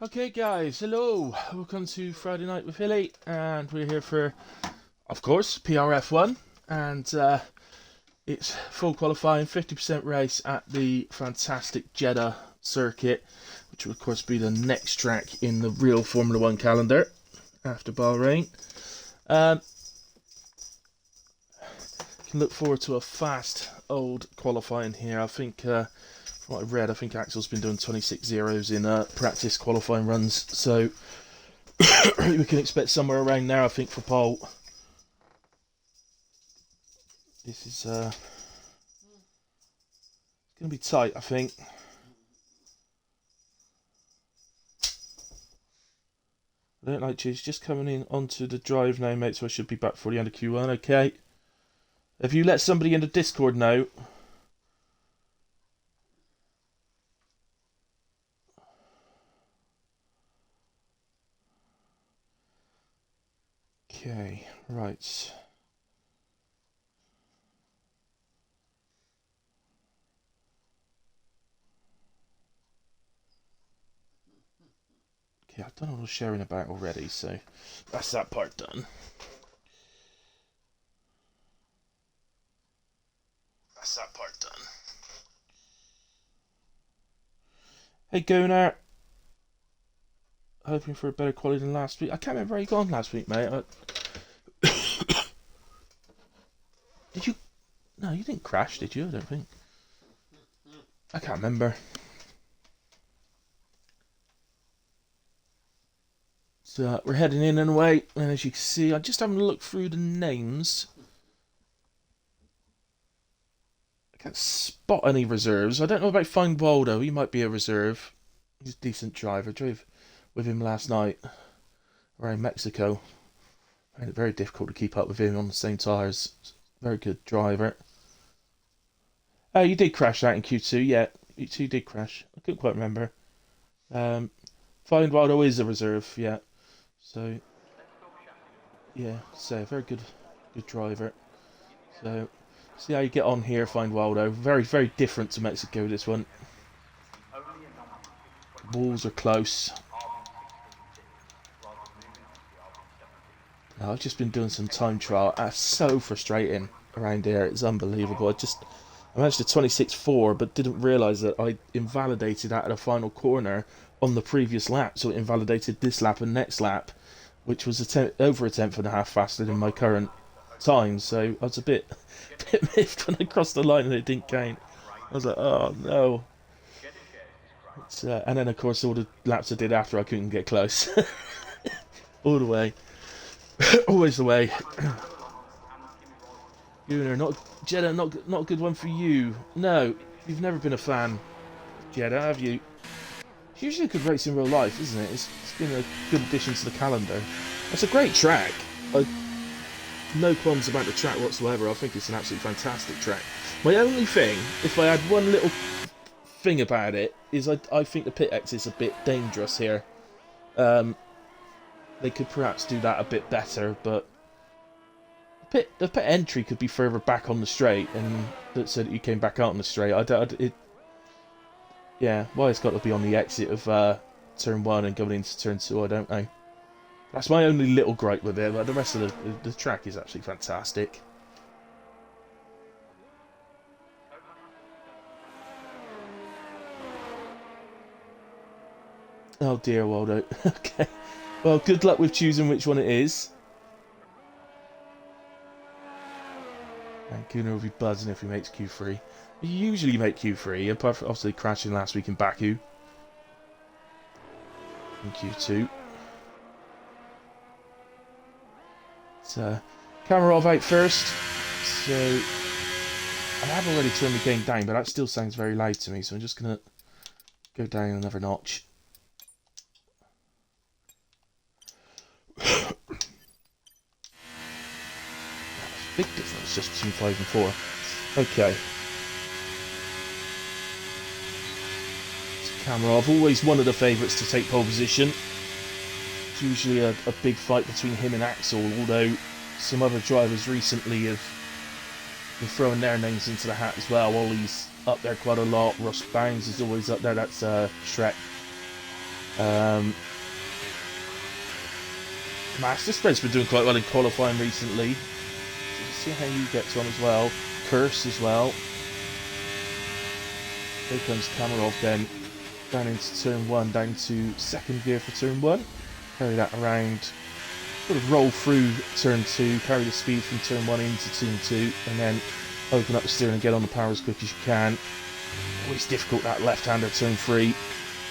Okay guys, hello, welcome to Friday Night with Hilly, and we're here for, of course, PRF1, and it's full qualifying, 50% race at the fantastic Jeddah circuit, which will of course be the next track in the real Formula 1 calendar, after Bahrain. Can look forward to a fast old qualifying here. I think from what I've read, I think Axel's been doing 26 zeros in practice qualifying runs, so we can expect somewhere around there, I think, for pole. This is going to be tight, I think. I don't like cheese. Just coming in onto the drive now, mate, so I should be back for the end of Q1, okay? Have you let somebody in the Discord know? Okay, right. Okay, I've done all the sharing about already, so that's that part done. That's that part done. Hey, Gunnar. Hoping for a better quality than last week. I can't remember how you gone last week, mate. Did you? No, you didn't crash, did you? I don't think. I can't remember. So we're heading in and away, and as you can see, I'm just having a look through the names. I can't spot any reserves. I don't know about Fine Waldo. He might be a reserve. He's a decent driver. Drove with him last night around Mexico. I found it very difficult to keep up with him on the same tyres. Very good driver. Oh, you did crash that in Q2, yeah. You two did crash. I couldn't quite remember. Fine Waldo is a reserve, yeah. So, yeah, so very good driver. So, see how you get on here, Find Waldo. Very, very different to Mexico, this one. Walls are close. I've just been doing some time trial. That's so frustrating around here. It's unbelievable. I managed a 26.4, but didn't realise that I invalidated out of the final corner on the previous lap. So it invalidated this lap and next lap, which was over a tenth and a half faster than my current time. So I was a bit miffed when I crossed the line and it didn't count. I was like, oh no. And then of course all the laps I did after I couldn't get close. All the way. Always the way. Gunnar, Jeddah, not a good one for you. No, you've never been a fan of Jeddah, have you? It's usually a good race in real life, isn't it? It's been a good addition to the calendar. It's a great track. No qualms about the track whatsoever. I think it's an absolutely fantastic track. My only thing, if I had one little thing about it, is I think the pit exit is a bit dangerous here. They could perhaps do that a bit better, but the pit entry could be further back on the straight, and so that you came back out on the straight. Yeah, why it's got to be on the exit of turn 1 and going into turn 2, I don't know. That's my only little gripe with it, but the rest of the track is absolutely fantastic. Oh dear, Waldo. Okay. Well, good luck with choosing which one it is. And Gunnar will be buzzing if he makes Q3. He usually make Q3, apart from obviously crashing last week in Baku. In Q2. So, Kamarov out first. So, I have already turned the game down, but that still sounds very loud to me, so I'm just going to go down another notch. Big difference just between 5 and 4. Okay. So Kamarov, always one of the favourites to take pole position. It's usually a big fight between him and Axel, although some other drivers recently have been throwing their names into the hat as well. Ollie's up there quite a lot. Ross Bounds is always up there. That's Shrek. Master Spread's been doing quite well in qualifying recently. So just see how he gets on as well. Curse as well. Here comes Kamarov then. Down into turn 1, down to second gear for turn 1. Carry that around. Sort of roll through turn 2, carry the speed from turn 1 into turn 2, and then open up the steering and get on the power as quick as you can. Always difficult, that left-hander turn 3.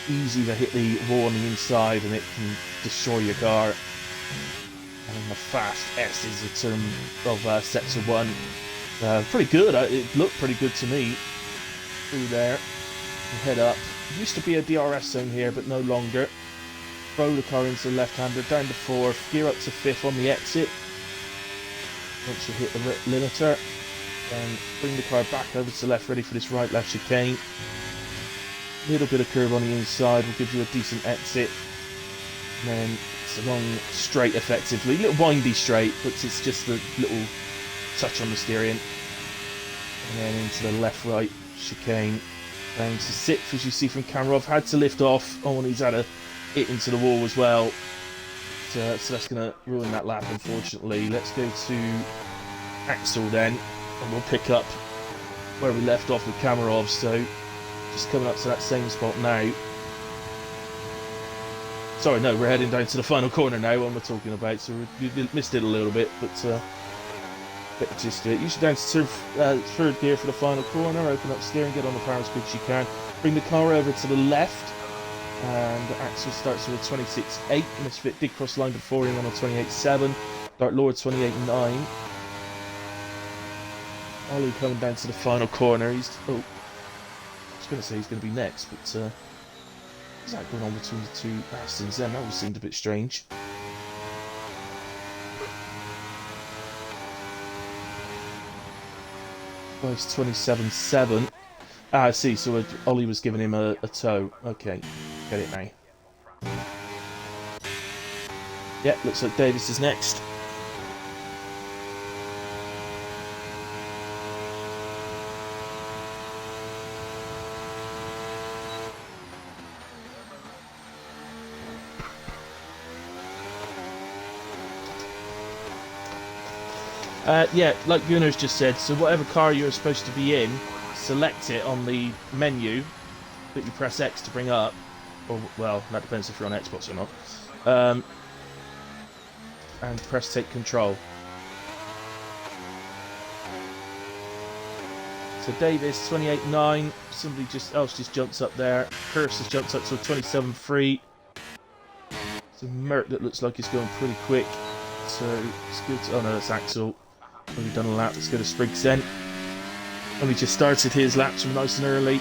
Easy to hit the wall on the inside and it can destroy your car. And then the fast S is a turn of sector 1. Pretty good, it looked pretty good to me. Through there, head up. It used to be a DRS zone here, but no longer. Throw the car into the left-hander, down to 4th, gear up to 5th on the exit. Once you hit the limiter, then bring the car back over to the left, ready for this right-left chicane. Little bit of curve on the inside will give you a decent exit. And then it's a long straight, effectively. Little windy straight, but it's just a little touch on the steering. And then into the left-right chicane. Down to 6th, as you see from Kamarov. Had to lift off. Oh, and he's had a hit into the wall as well. So that's going to ruin that lap, unfortunately. Let's go to Axel then. And we'll pick up where we left off with Kamarov. So just coming up to that same spot now. Sorry, no, we're heading down to the final corner now, what we're talking about. So we missed it a little bit, but get the gist of it. Usually down to third gear for the final corner. Open up steering, get on the power as quick as you can. Bring the car over to the left. And Axel starts with a 26.8. Misfit did cross line before him on a 28.7. Dark Lord 28.9. Ollie coming down to the final corner. He's I was going to say he's going to be next, but what's that going on between the two Astons then? That all seemed a bit strange. Guy's 27.7. Ah, I see. So Ollie was giving him a tow. Okay, get it now. Yeah, looks like Davis is next. Yeah, like Gunnar's just said, so whatever car you're supposed to be in, select it on the menu that you press X to bring up, or, well, that depends if you're on Xbox or not, and press take control. So Davis, 28.9, somebody else just jumps up there, Curse has jumped up to a 27.3, it's a Mert that looks like it's going pretty quick, so it's good to, oh no, that's Axel. Already done a lap. Let's go to Spriggs then. Only just started his laps from nice and early.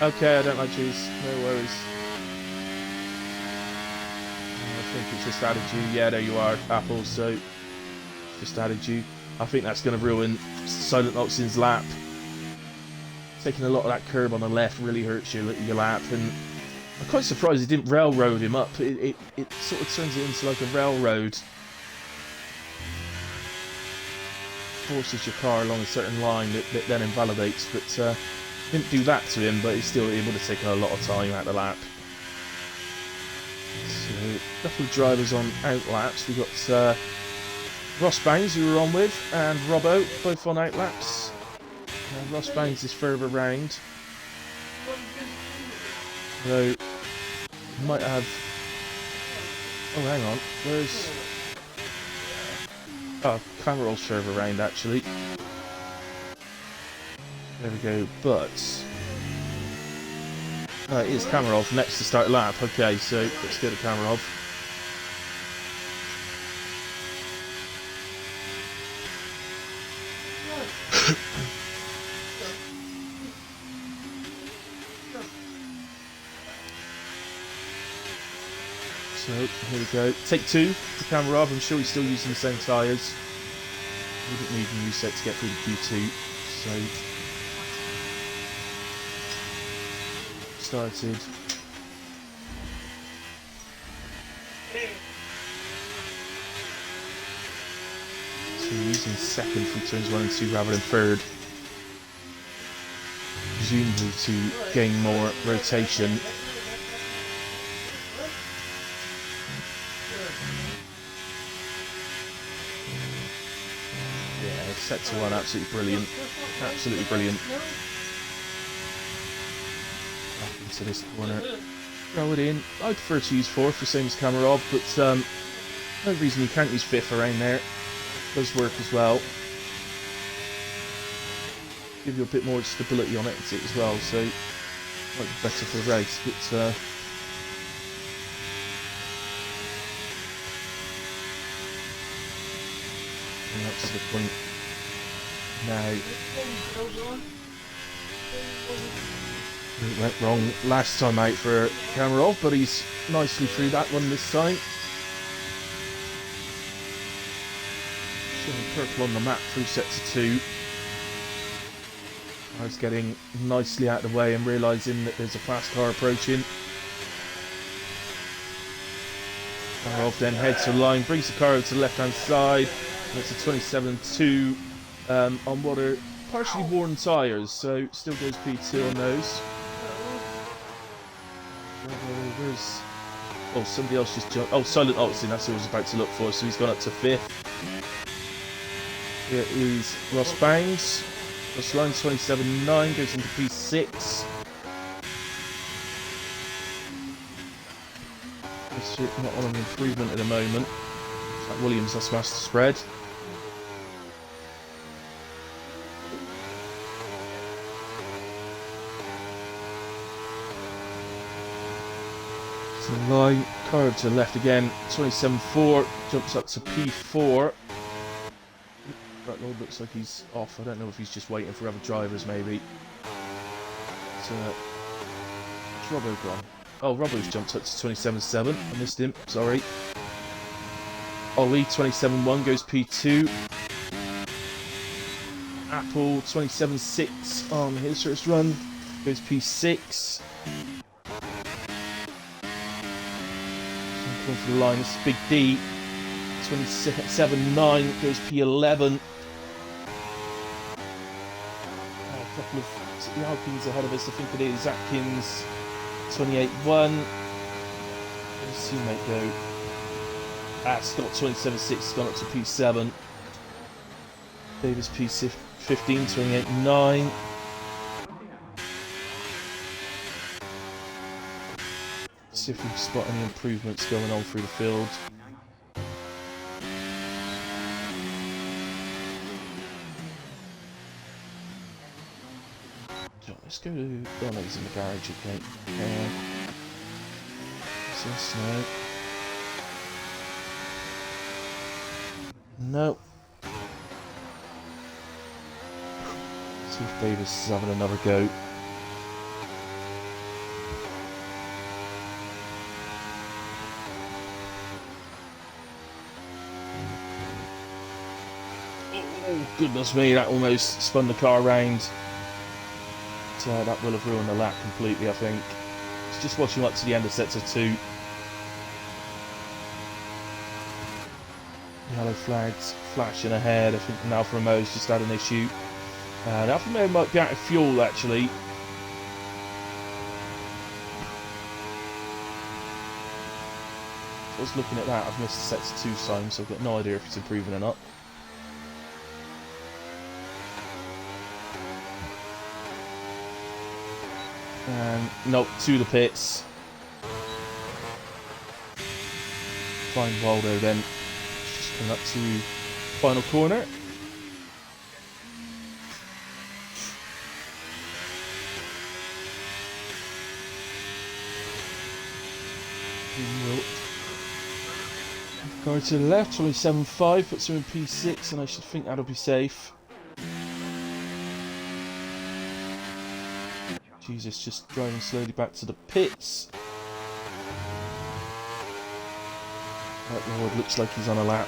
Okay, I don't like cheese. No worries. I think it's just added you. Yeah, there you are, Apple. So just added you. I think that's going to ruin Silent Oxen's lap. Taking a lot of that curb on the left really hurts your lap, and I'm quite surprised he didn't railroad him up. It sort of turns it into like a railroad. Forces your car along a certain line that then invalidates. But didn't do that to him, but he's still able to take a lot of time out the lap. So, a couple of drivers on out laps. We've got Ross Bangs, who we're on with, and Robbo, both on out laps. Ross Bangs is further round. So, might have... Oh, hang on. Where's... Oh, Cameral's further around, actually. There we go, but... it is Kamarov next to start lap. Okay, so let's go to Kamarov. So, here we go. Take 2 for Kamarov. I'm sure he's still using the same tyres. We didn't need a new set to get through the Q2. So, started. So, using second from turns 1 and 2 rather than third. presumably to gain more rotation. Yeah, set to one, absolutely brilliant. Absolutely brilliant. Back into this corner. Throw it in. I'd prefer to use fourth, the same as Kamarov, but no reason you can't use fifth around there. Does work as well. Give you a bit more stability on it as well, so might be better for the race. But and that's the point now. It went wrong last time out for Kamarov, but he's nicely through that one this time. Showing purple on the map through sets of two. I was getting nicely out of the way and realising that there's a fast car approaching. Kamarov then heads to the line, brings the car over to the left hand side. And it's a 27.2 on what are partially worn tyres, so still goes P2 on those. Where's... Oh, somebody else just jumped. Oh, Silent Oxen, that's who I was about to look for, so he's gone up to fifth. Here is Ross Bangs. Ross line 27.9 goes into P6. Not on an improvement at the moment. Like Williams has smashed the spread. So the line, car to the left again, 27.4, jumps up to P4. That Lord looks like he's off. I don't know if he's just waiting for other drivers, maybe. So, where's Robbo gone? Oh, Robbo's jumped up to 27.7. I missed him, sorry. Ollie, 27.1, goes P2. Apple, 27.6 on his first run, goes P6. Coming for the line, this is Big D. 27.9 goes P11. A couple of the Alpines ahead of us, I think it is. Atkins, 28.1. Where's his teammate go? Scott, 27.6, gone up to P7. Davis, P15, 28.9. See if we can spot any improvements going on through the field. Let's go to... Oh no, he's in the garage, okay. What's this now? No. See if Davis is having another go. Oh, goodness me, that almost spun the car around. That will have ruined the lap completely, I think. It's just watching up to the end of sets of two. Yellow flags flashing ahead. I think the Alfa Romeo's just had an issue. The Alfa Romeo might be out of fuel, actually. I was looking at that. I've missed the sets of two signs, so I've got no idea if it's improving or not. Nope, to the pits. Find Waldo then. Just coming up to final corner. Go to the left, 27.5, puts him in P6, and I should think that'll be safe. Jesus, just driving slowly back to the pits. That Lord looks like he's on a lap.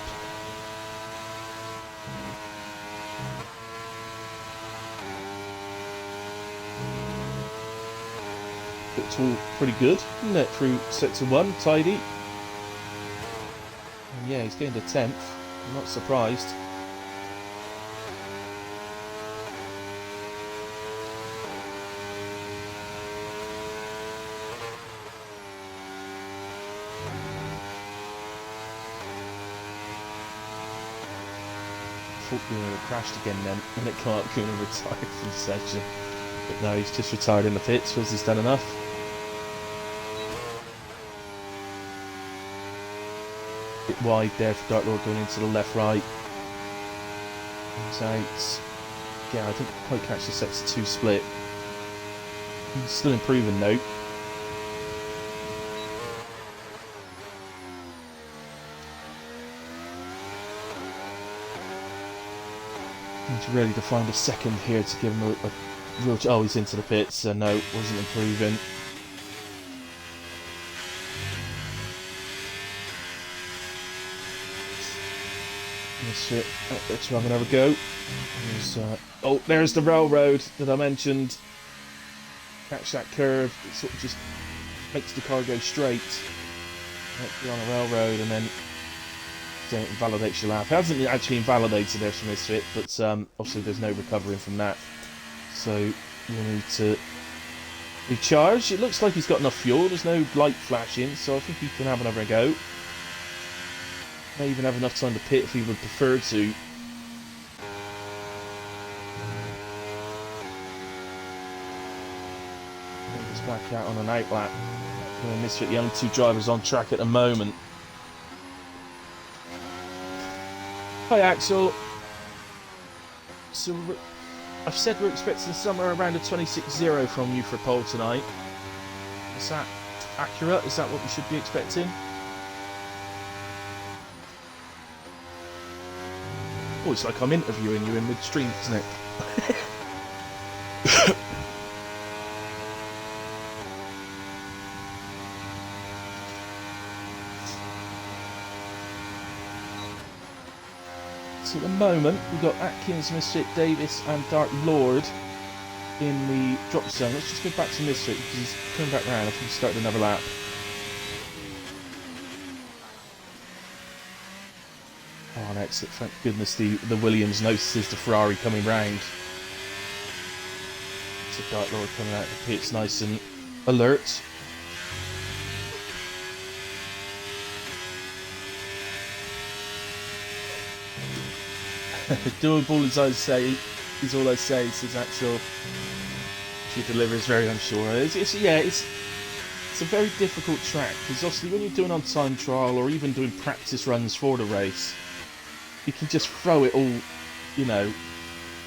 It's all pretty good, isn't it? Through sets of one, tidy. And yeah, he's getting to 10th. I'm not surprised. thought Gunnar crashed again then, when it came out, Gunnar retired from the session. But no, he's just retired in the pits because he's done enough. Bit wide there for Dark Lord going into the left-right. Comes out. Yeah, I didn't quite catch the sets of 2 split. He's still improving though. He's ready to find a second here to give him a real... Oh, he's into the pits, so no, wasn't improving. Let's have another go. Oh, there's the railroad that I mentioned. Catch that curve. It sort of just makes the car go straight. Be on a railroad and then it invalidates your lap. It hasn't actually invalidated there from this fit, but obviously there's no recovering from that. So we'll need to recharge. It looks like he's got enough fuel. There's no light flashing, so I think he can have another go. May even have enough time to pit if he would prefer to. He's back out on an outlap. Misfit, the only 2 drivers on track at the moment. Hi Axel. So I've said we're expecting somewhere around a 26.0 from you for pole tonight. Is that accurate? Is that what we should be expecting? Oh, it's like I'm interviewing you in midstream, isn't it? So at the moment, we've got Atkins, Misfit, Davis and Dark Lord in the drop zone. Let's just go back to Misfit because he's coming back round. I think he started another lap. Oh, on exit, thank goodness the Williams notices the Ferrari coming round. So Dark Lord coming out of the pits nice and alert. Doable is all I say, says Axel. She delivers very unsure. It's a very difficult track because obviously when you're doing on time trial or even doing practice runs for the race, you can just throw it all, you know,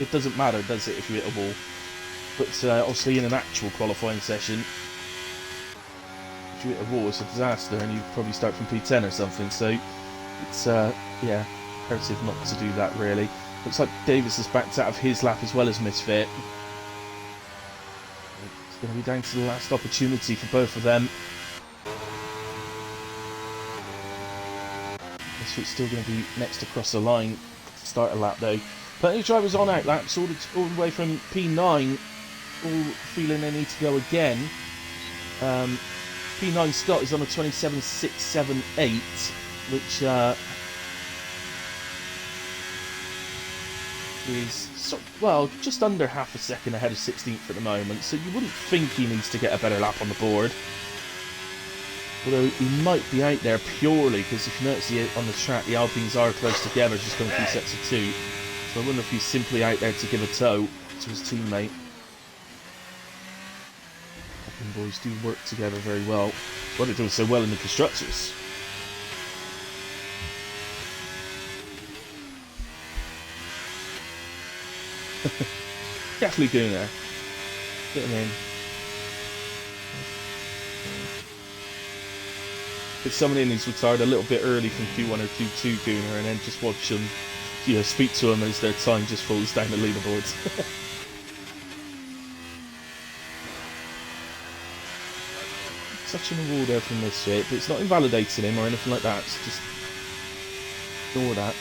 it doesn't matter, does it, if you hit a wall. But obviously in an actual qualifying session, if you hit a wall, it's a disaster and you probably start from P10 or something. So it's yeah, imperative not to do that really. Looks like Davis has backed out of his lap as well as Misfit. It's going to be down to the last opportunity for both of them. Misfit's still going to be next across the line to start a lap though. Plenty of drivers on out laps, all the way from P9, all feeling they need to go again. P9 Scott is on a 27.678, which is, well, just under half a second ahead of 16th at the moment, so you wouldn't think he needs to get a better lap on the board. Although he might be out there purely because if you notice on the track the Alpines are close together, just going through sets of 2. So I wonder if he's simply out there to give a tow to his teammate. Alpine boys do work together very well. Well, they're doing so well in the constructors. Definitely doing there. Get him in. Get someone in who's retired a little bit early from Q1 or Q2 Gooner and then just watch them, you know, speak to them as their time just falls down the leaderboards. Such an award there from this shit, but it's not invalidating him or anything like that, it's just ignore that.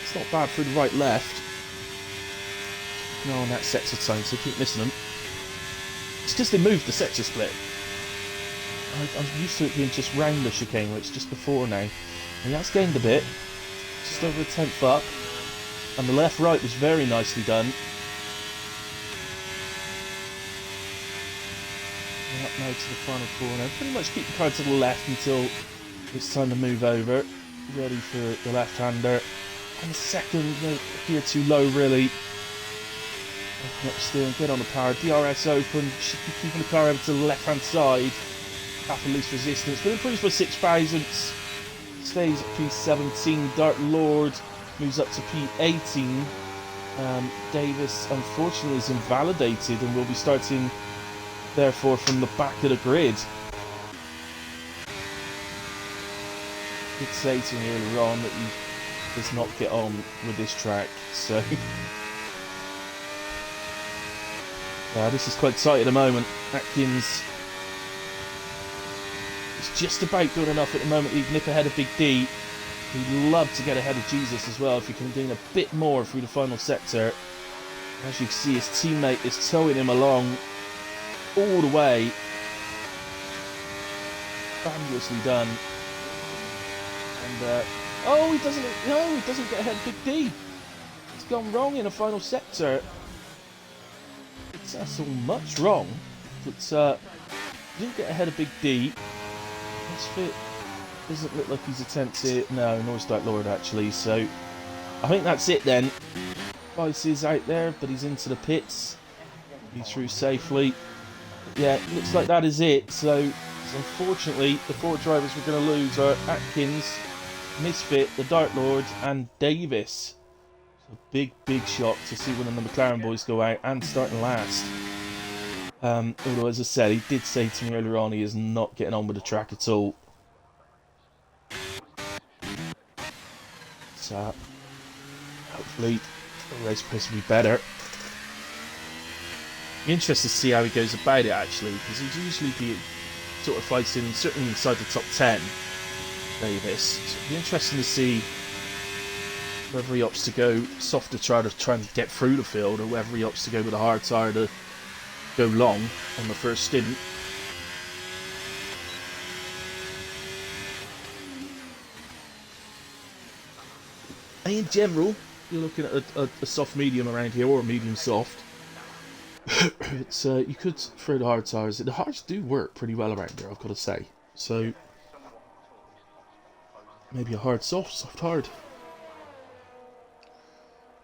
It's not bad through the right left. No, on that sector time, so keep missing them. It's just they moved the sector split. I'm used to it being just round the chicane, where it's just before now. And that's gained a bit. Just over a tenth up. And the left-right was very nicely done. And up now to the final corner. Pretty much keep the car to the left until It's time to move over. Ready for the left-hander. And the second, appear too low, really. Open up steering, get on the power. DRS open, should be keeping the car over to the left-hand side. Half a loose resistance, but improves by 6 thousandths. Stays at P17. Dark Lord moves up to P18. Davis, unfortunately, is invalidated and will be starting, therefore, from the back of the grid. I did say to me earlier on that he does not get on with this track, so this is quite tight at the moment. Atkins is just about good enough at the moment. He'd nip ahead of Big D. He'd love to get ahead of Jesus as well if he can gain a bit more through the final sector. As you can see, his teammate is towing him along all the way. Fabulously done. And oh, he doesn't get ahead of Big D. It's gone wrong in the final sector. That's all much wrong, but didn't get ahead of Big D. Misfit doesn't look like he's attempted. No, nor is Dark Lord actually. So I think that's it then. Vice is out there, but he's into the pits. He's through safely. Yeah, looks like that is it. So unfortunately, the 4 drivers we're going to lose are Atkins, Misfit, the Dark Lord, and Davis. So big shock to see one of the McLaren boys go out and starting last. Although, as I said, he did say to me earlier on he is not getting on with the track at all. So hopefully the race pace will be better. I'm interested to see how he goes about it actually, because he'd usually be sort of fighting certainly inside the top 10. Davis. So it'll be interesting to see whether he opts to go soft to try and get through the field, or whether he opts to go with a hard tyre to go long on the first stint. And in general, you're looking at a soft medium around here, or a medium soft. It's you could throw the hard tyres. The hards do work pretty well around here, I've got to say. So maybe a hard soft hard.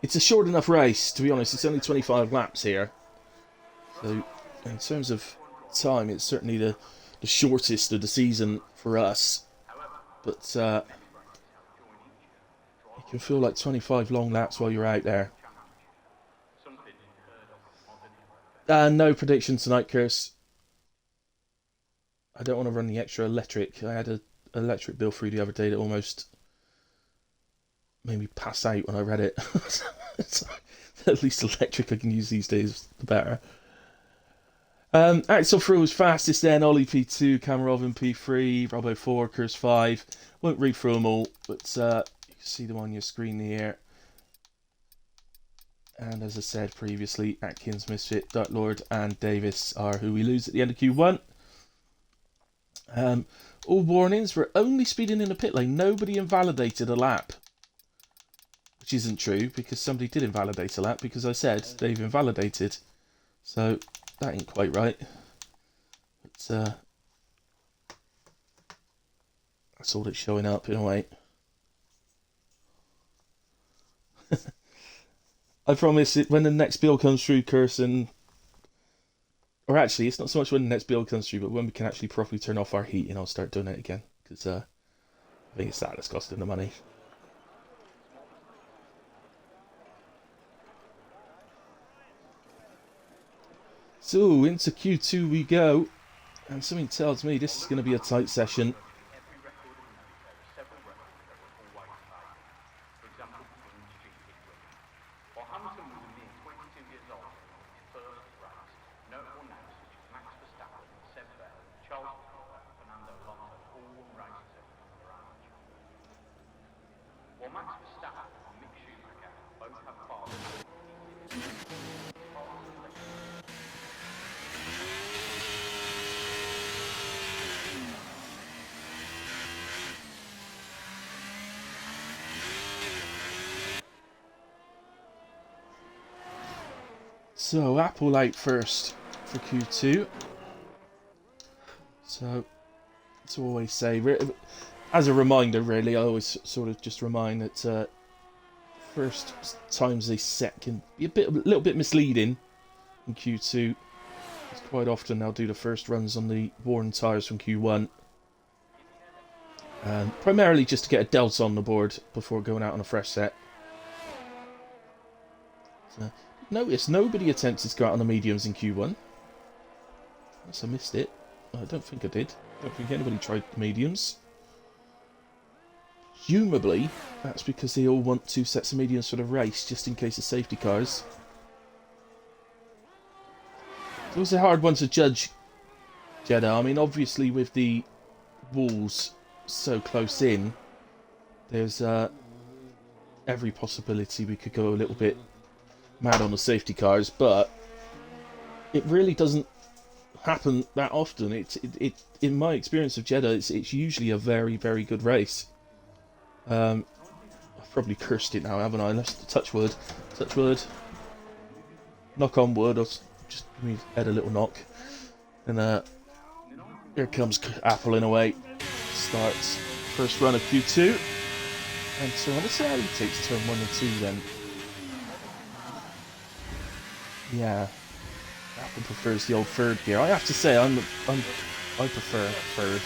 It's a short enough race, to be honest. It's only 25 laps here. So in terms of time, it's certainly the shortest of the season for us. But you can feel like 25 long laps while you're out there. No prediction tonight, Curse. I don't want to run the extra electric. I had an electric bill through the other day that almost made me pass out when I read it. At least electric I can use these days, the better. Axel through was fastest then. Ollie P2, Cameron P3, Robbo 4, Curse 5. Won't read through them all, but you can see them on your screen here. And as I said previously, Atkins, Misfit, Dark Lord, and Davis are who we lose at the end of Q1. All warnings, we're only speeding in the pit lane. Nobody invalidated a lap. Which isn't true, because somebody did invalidate a lap, because I said they've invalidated. So that ain't quite right. But that's all that's showing up in a way. I promise it when the next bill comes through, Curson. Or actually, it's not so much when the next bill comes through, but when we can actually properly turn off our heating, I'll start doing it again. Because I think it's that that's costing the money. So, into Q2 we go. And something tells me this is going to be a tight session. So, Apple out first for Q2. So, to always say, as a reminder, really, I always sort of just remind that first times they set can be a little bit misleading in Q2. Because quite often they'll do the first runs on the worn tyres from Q1. Primarily just to get a delta on the board before going out on a fresh set. So, notice nobody attempted to go out on the mediums in Q1. Unless I missed it. I don't think I did. I don't think anybody tried the mediums. Presumably, that's because they all want 2 sets of mediums for the race, just in case of safety cars. It was a hard one to judge, Jeddah. I mean, obviously with the walls so close in, there's every possibility we could go a little bit mad on the safety cars, but it really doesn't happen that often. It in my experience of Jeddah, it's usually a very, very good race. I've probably cursed it now, haven't I? Let's touch wood. Touch wood. Knock on wood. I'll just give me head a little knock. And here comes Apple in away. Starts first run of Q2. And so let's see how he takes turn 1 and 2 then. Yeah. Apple prefers the old third gear. I have to say I prefer third.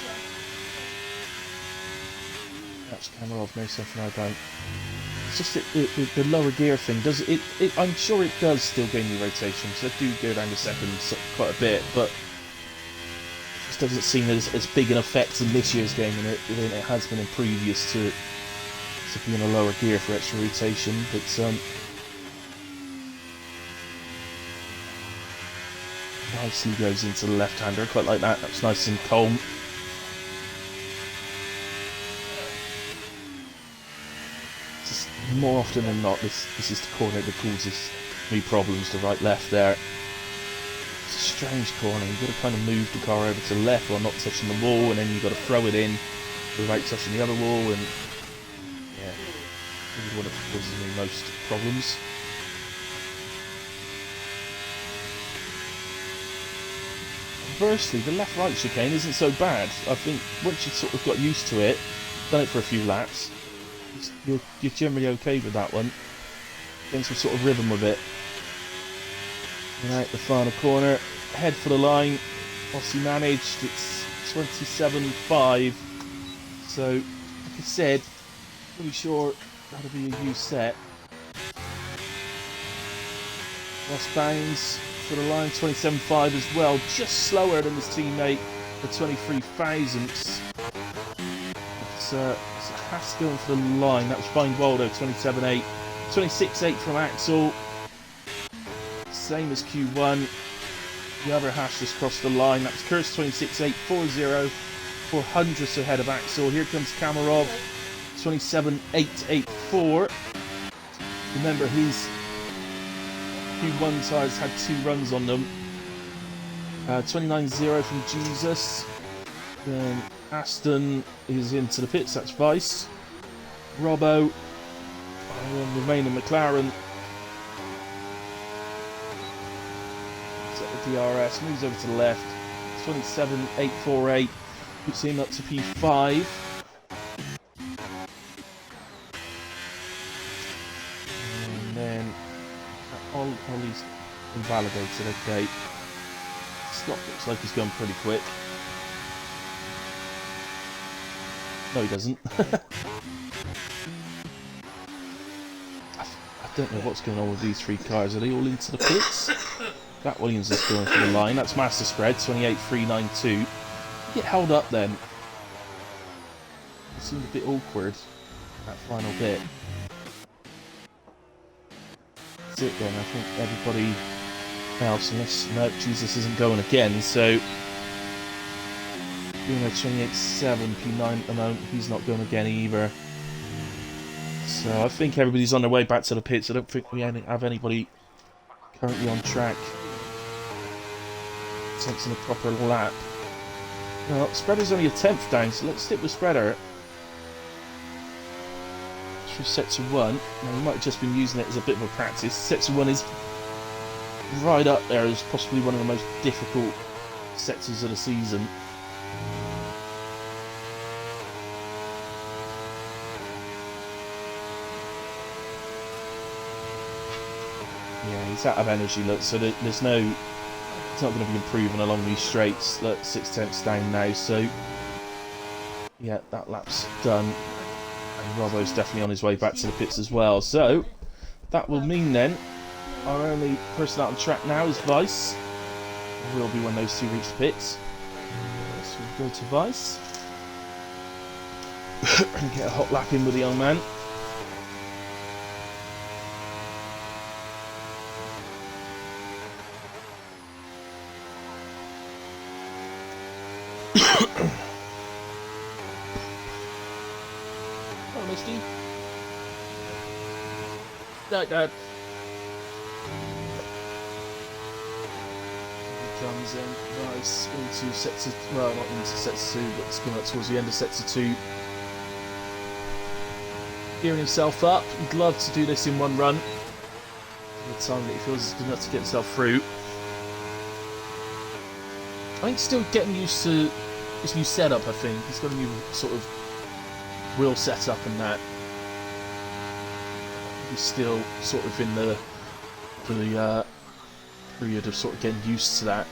That's camera off, no something I don't. It's just the lower gear thing does it. I'm sure it does still gain you rotation, so I do go down to seconds quite a bit, but it just doesn't seem as big an effect in this year's game than it has been in previous to being a lower gear for extra rotation. But nicely goes into the left-hander. I quite like that. That's nice and calm. Just more often than not, this is the corner that causes me problems. The right-left there. It's a strange corner. You've got to kind of move the car over to the left while not touching the wall, and then you've got to throw it in the right touching the other wall, and yeah, this is what causes me most problems. Conversely, the left-right chicane isn't so bad. I think once you've sort of got used to it, done it for a few laps, you're generally okay with that one. Getting some sort of rhythm with it. Right, the final corner, head for the line. Obviously managed. It's 27.5. So, like I said, pretty sure that'll be a used set. Lost bounds for the line, 27.5 as well, just slower than his teammate for 23 thousandths. It's Haas going for the line. That was fine. Waldo, 27.8, 26.8 from Axel. Same as Q1. The other Haas just crossed the line. That was Kurz, 26.8, 4.0, 400ths ahead of Axel. Here comes Kamarov, 27.884. Remember, his Q1 tyres had 2 runs on them. 29.0 from Jesus. Then Aston is into the pits, that's Vice. Robbo, remaining McLaren. Set the DRS, moves over to the left. 27.848, puts him up to P5. And then Ollie's invalidated, okay. Scott looks like he's going pretty quick. No, he doesn't. I don't know what's going on with these 3 cars. Are they all into the pits? That Williams is going for the line. That's master spread, 28.392. Get held up then. It seemed a bit awkward, that final bit. That's it then. I think everybody else, unless no, Jesus isn't going again, so doing a 28.7 P9 at the moment, he's not going again either. So I think everybody's on their way back to the pits. I don't think we have anybody currently on track attempting a proper lap. Well, Spreader's only a 10th down, so let's stick with Spreader. Through sets of 1. Now, he might have just been using it as a bit of a practice. Sets of 1 is right up there as possibly one of the most difficult sectors of the season. Yeah, he's out of energy, look, so there's no... It's not going to be improving along these straights. Look, 6 tenths down now, so... Yeah, that lap's done. And Robbo's definitely on his way back to the pits as well. So, that will mean then, our only person out on track now is Vice. It will be when those two reach the pits. So we'll go to Vice. And get a hot lap in with the young man. Oh, Misty. No, Dad. He comes in. Nice. Into sets of... Well, not into sets of 2, but it's coming up towards the end of sets of 2. Gearing himself up. He'd love to do this in one run. The time that he feels is good enough to get himself through. I think still getting used to his new setup, I think. He's got a new sort of wheel setup and that. He's still sort of in the period of sort of getting used to that.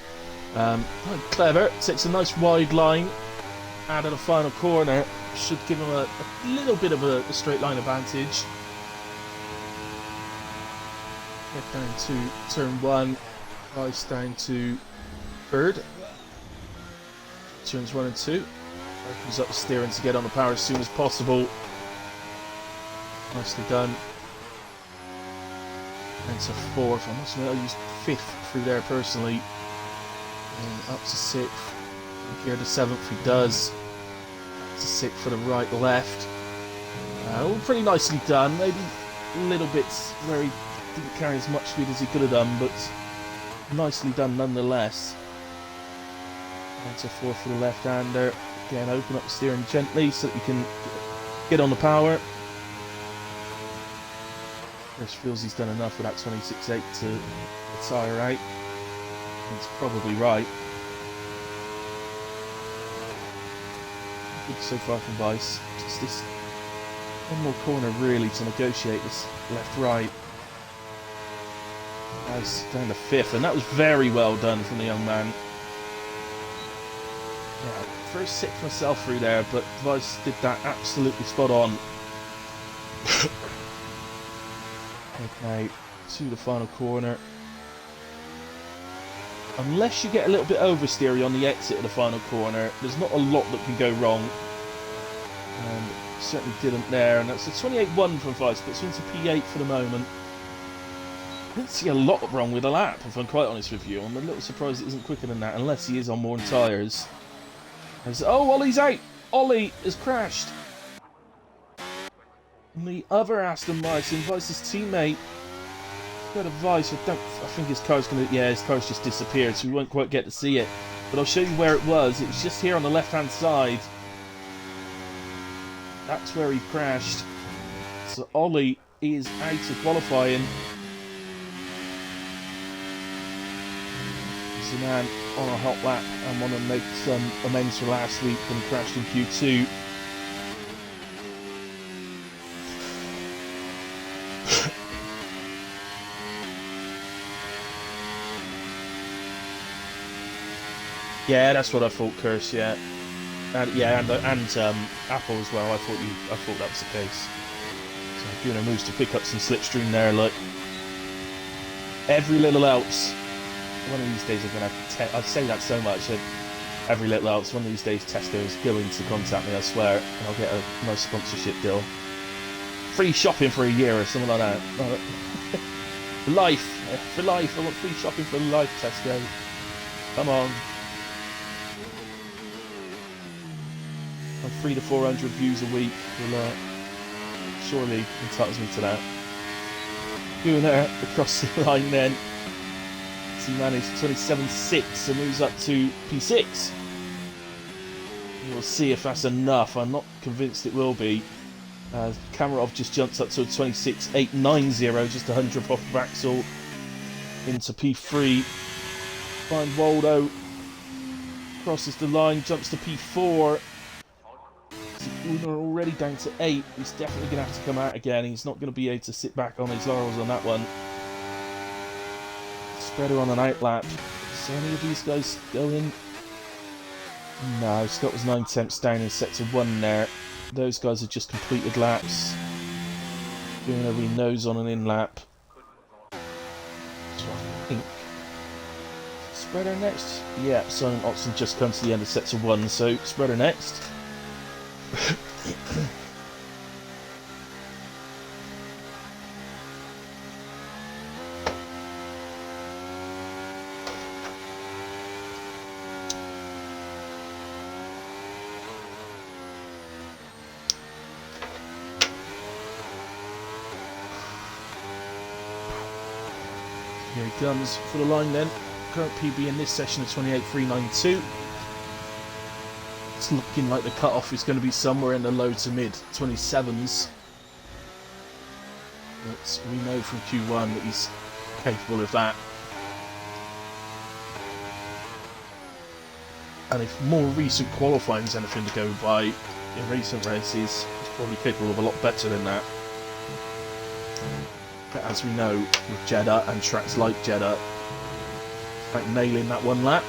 Clever, takes a nice wide line out of the final corner. Should give him a little bit of a straight line advantage. Get down to turn 1, Vice down to 3rd. Turns 1 and 2. Opens up the steering to get on the power as soon as possible. Nicely done. Into 4th. I must admit I used 5th through there personally. And up to 6th. Here to 7th he does. Up to 6th for the right left. All pretty nicely done. Maybe little bits where he didn't carry as much speed as he could have done, but nicely done nonetheless. Into 4th for the left-hander. Again, open up the steering gently so that you can get on the power. Chris feels he's done enough with that 26.8 to tire out. He's probably right. Good so far from Vice. Just this one more corner really to negotiate this left-right. Vice down to 5th, and that was very well done from the young man. Yeah, first 6th myself through there, but Vice did that absolutely spot on. Okay, to the final corner. Unless you get a little bit oversteery on the exit of the final corner, there's not a lot that can go wrong. Certainly didn't there, and that's a 28.1 from Vice, but it's into P8 for the moment. I didn't see a lot wrong with the lap, if I'm quite honest with you. I'm a little surprised it isn't quicker than that, unless he is on more tyres. Oh, Ollie's out! Ollie has crashed! And the other Aston Martin, Vice's teammate, got a Vice. I think his car's gonna. Yeah, his car's just disappeared, so we won't quite get to see it. But I'll show you where it was. It was just here on the left-hand side. That's where he crashed. So Ollie is out of qualifying. He's a man on a hot lap and want to make some amends for last week when he crashed in Q2. Yeah, that's what I thought, Curse. Yeah, and Apple as well. I thought that was the case. So Bruno moves to pick up some slipstream there. Like every little helps. One of these days I'm gonna have to. I say that so much. Every little helps. One of these days Tesco is going to contact me. I swear, and I'll get a nice sponsorship deal. Free shopping for a year or something like that. For life. For life. I want free shopping for life, Tesco. Come on. And 300 to 400 views a week will surely entitles me to that. Doing there across the line then. He managed 27.6 and moves up to P6. We'll see if that's enough. I'm not convinced it will be. Kamarov just jumps up to a 26.890, just 100 off of Axel into P3. Find Waldo, crosses the line, jumps to P4. Uno already down to 8. He's definitely going to have to come out again. He's not going to be able to sit back on his laurels on that one. Spreader on an outlap. Is any of these guys going? No, Scott was 9 tenths down in sector 1 there. Those guys have just completed laps. Doing every nose on an in lap. So I think Spreader next? Yeah, Simon Oxen just comes to the end of sector 1, so Spreader next. Here he comes for the line then. Current PB in this session of 28.392. It's looking like the cut-off is going to be somewhere in the low to mid 27s. But we know from Q1 that he's capable of that. And if more recent qualifying is anything to go by in recent races, he's probably capable of a lot better than that. But as we know, with Jeddah and tracks like Jeddah, like nailing that one lap.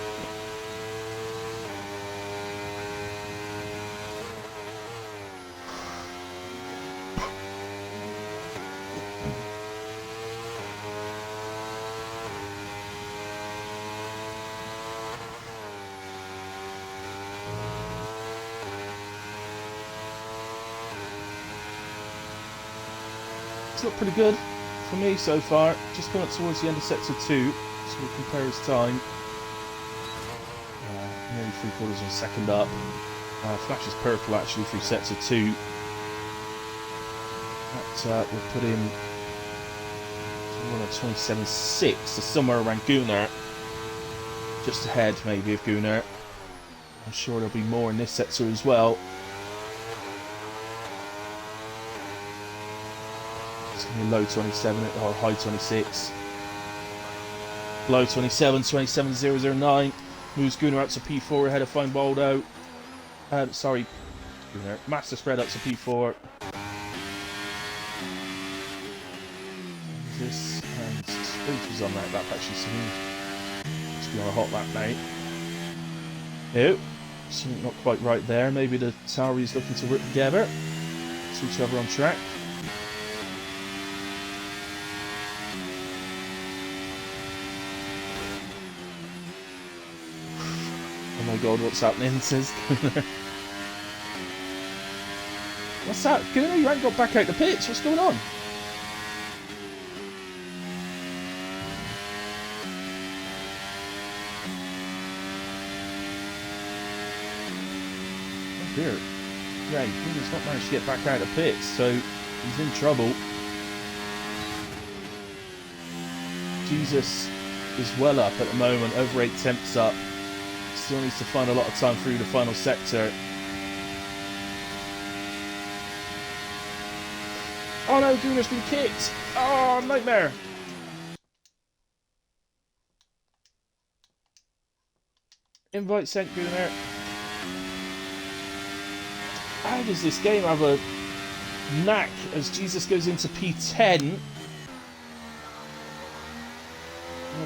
It's looked pretty good for me so far. Just coming up towards the end of sector 2, so we'll compare his time. Nearly 3/4 of a second up. Flash is purple actually through sector 2. That will put him to 27.6, so somewhere around Gunnar. Just ahead maybe of Gunnar. I'm sure there'll be more in this sector as well. Low 27 or high 26. Low 27, 27.009. Moves Gunnar up to P4 ahead of Fine Baldo. Sorry, Gunnar. Master spread up to P4. This and Street was on that lap actually soon. Must be on a hot lap now. No, something not quite right there. Maybe the Tauri's looking to work together. See each other on track. Oh my god, what's happening? Says Gunnar. What's that? Gunnar, you ain't got back out the pitch. What's going on? Oh dear. Yeah, Gunnar's not managed to get back out of the pitch, so he's in trouble. Jesus is well up at the moment, over 8 tenths up. Still needs to find a lot of time through the final sector. Oh no, Gunnar's been kicked! Oh, nightmare! Invite sent, Gunnar. How does this game have a knack as Jesus goes into P10?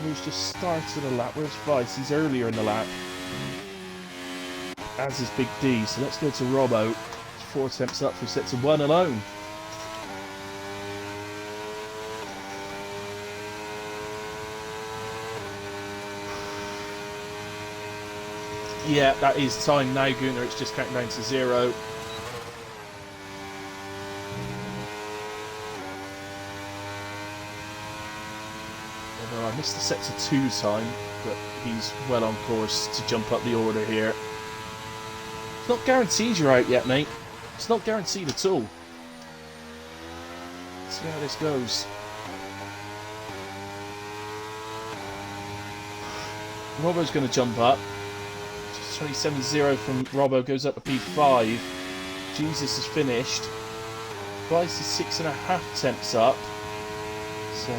Who's just started the lap. Where's Vice? He's earlier in the lap. As is Big D. So let's go to Robbo. It's 4 attempts up for sector 1 alone. Yeah, that is time now, Gunnar. It's just counting down to 0. I missed the sector 2 time, but he's well on course to jump up the order here. It's not guaranteed you're out yet, mate. It's not guaranteed at all. Let's see how this goes. Robbo's going to jump up. 27.0 from Robbo goes up to P5. Jesus is finished. Vice is 6.5 tenths up. So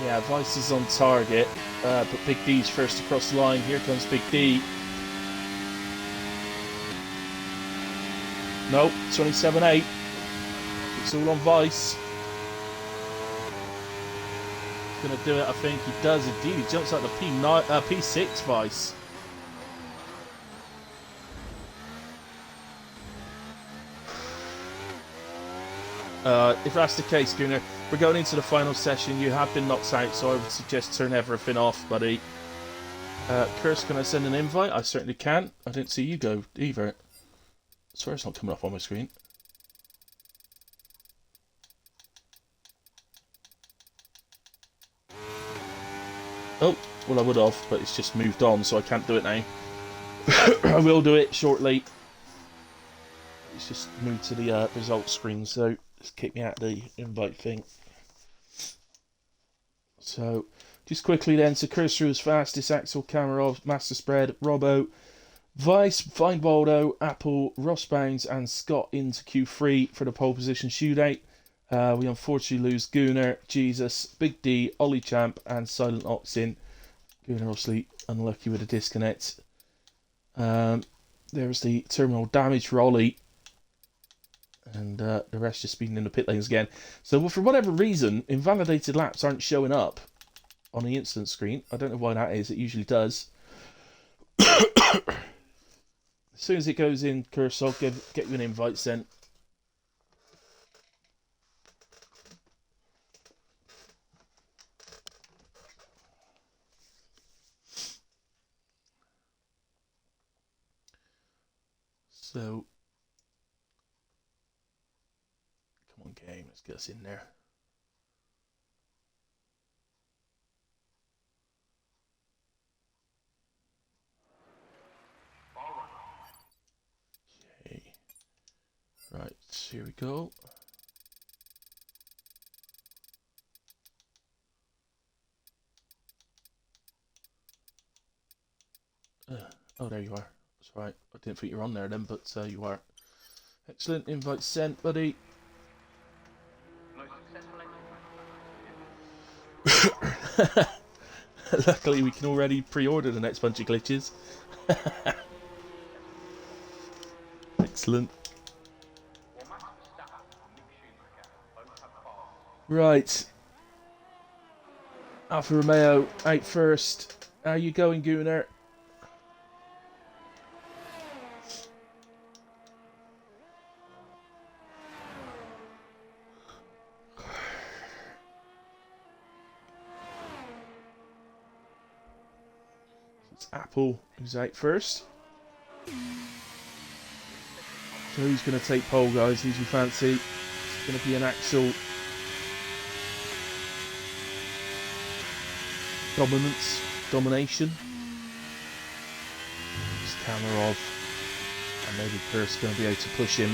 yeah, Vice is on target, but Big D's first across the line. Here comes Big D. Nope, 27.8. It's all on Vice. going to do it. I think he does indeed. He jumps out the P6 vice. If that's the case, Gunnar, we're going into the final session. You have been knocked out, so I would suggest turn everything off, buddy. Curse, can I send an invite? I certainly can. I didn't see you go either. I swear it's not coming up on my screen. Oh, well I would have, but it's just moved on, so I can't do it now. I will do it shortly. It's just moved to the results screen, so just kick me out of the invite thing. So, just quickly then, so Cursor was fastest, Axel, Kamarov, Master Spread, Robbo, Vice, Find Waldo, Apple, Ross Bounds, and Scott into Q3 for the pole position shootout. We unfortunately lose Gunnar, Jesus, Big D, Ollie Champ, and Silent Oxin. Gunnar obviously unlucky with a disconnect. There's the terminal damage for Ollie. And the rest just speeding in the pit lanes again. So for whatever reason, invalidated laps aren't showing up on the instant screen. I don't know why that is. It usually does. As soon as it goes in, Curse, I'll get you an invite sent. So, come on, game. Let's get us in there. Okay. Right, here we go. Oh, there you are. That's right. I didn't think you were on there then, but you are. Excellent. Invite sent, buddy. Luckily, we can already pre-order the next bunch of glitches. Excellent. Right. Alfa Romeo out first. How you going, Gunnar? It's Apple who's out first. So who's going to take pole, guys? Who's you fancy? It's going to be an Axel. Domination. Just Kamarov. And maybe Kurt's going to be able to push him.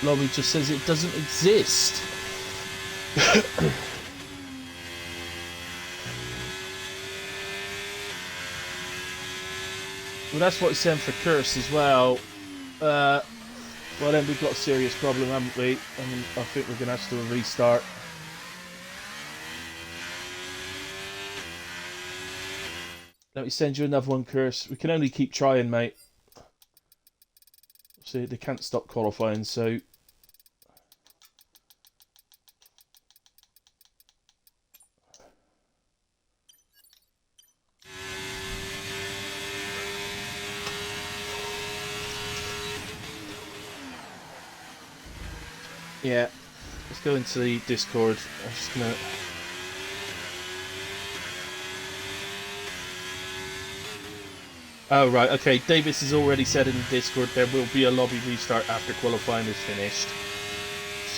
Lobby just says it doesn't exist. Well, that's what it's saying for Curse as well. Well, then we've got a serious problem, haven't we? I mean, I think we're going to have to do a restart. Let me send you another one, Curse. We can only keep trying, mate. See, they can't stop qualifying, so... Yeah, let's go into the Discord. I'm just gonna... Oh, right, okay. Davis has already said in the Discord there will be a lobby restart after qualifying is finished.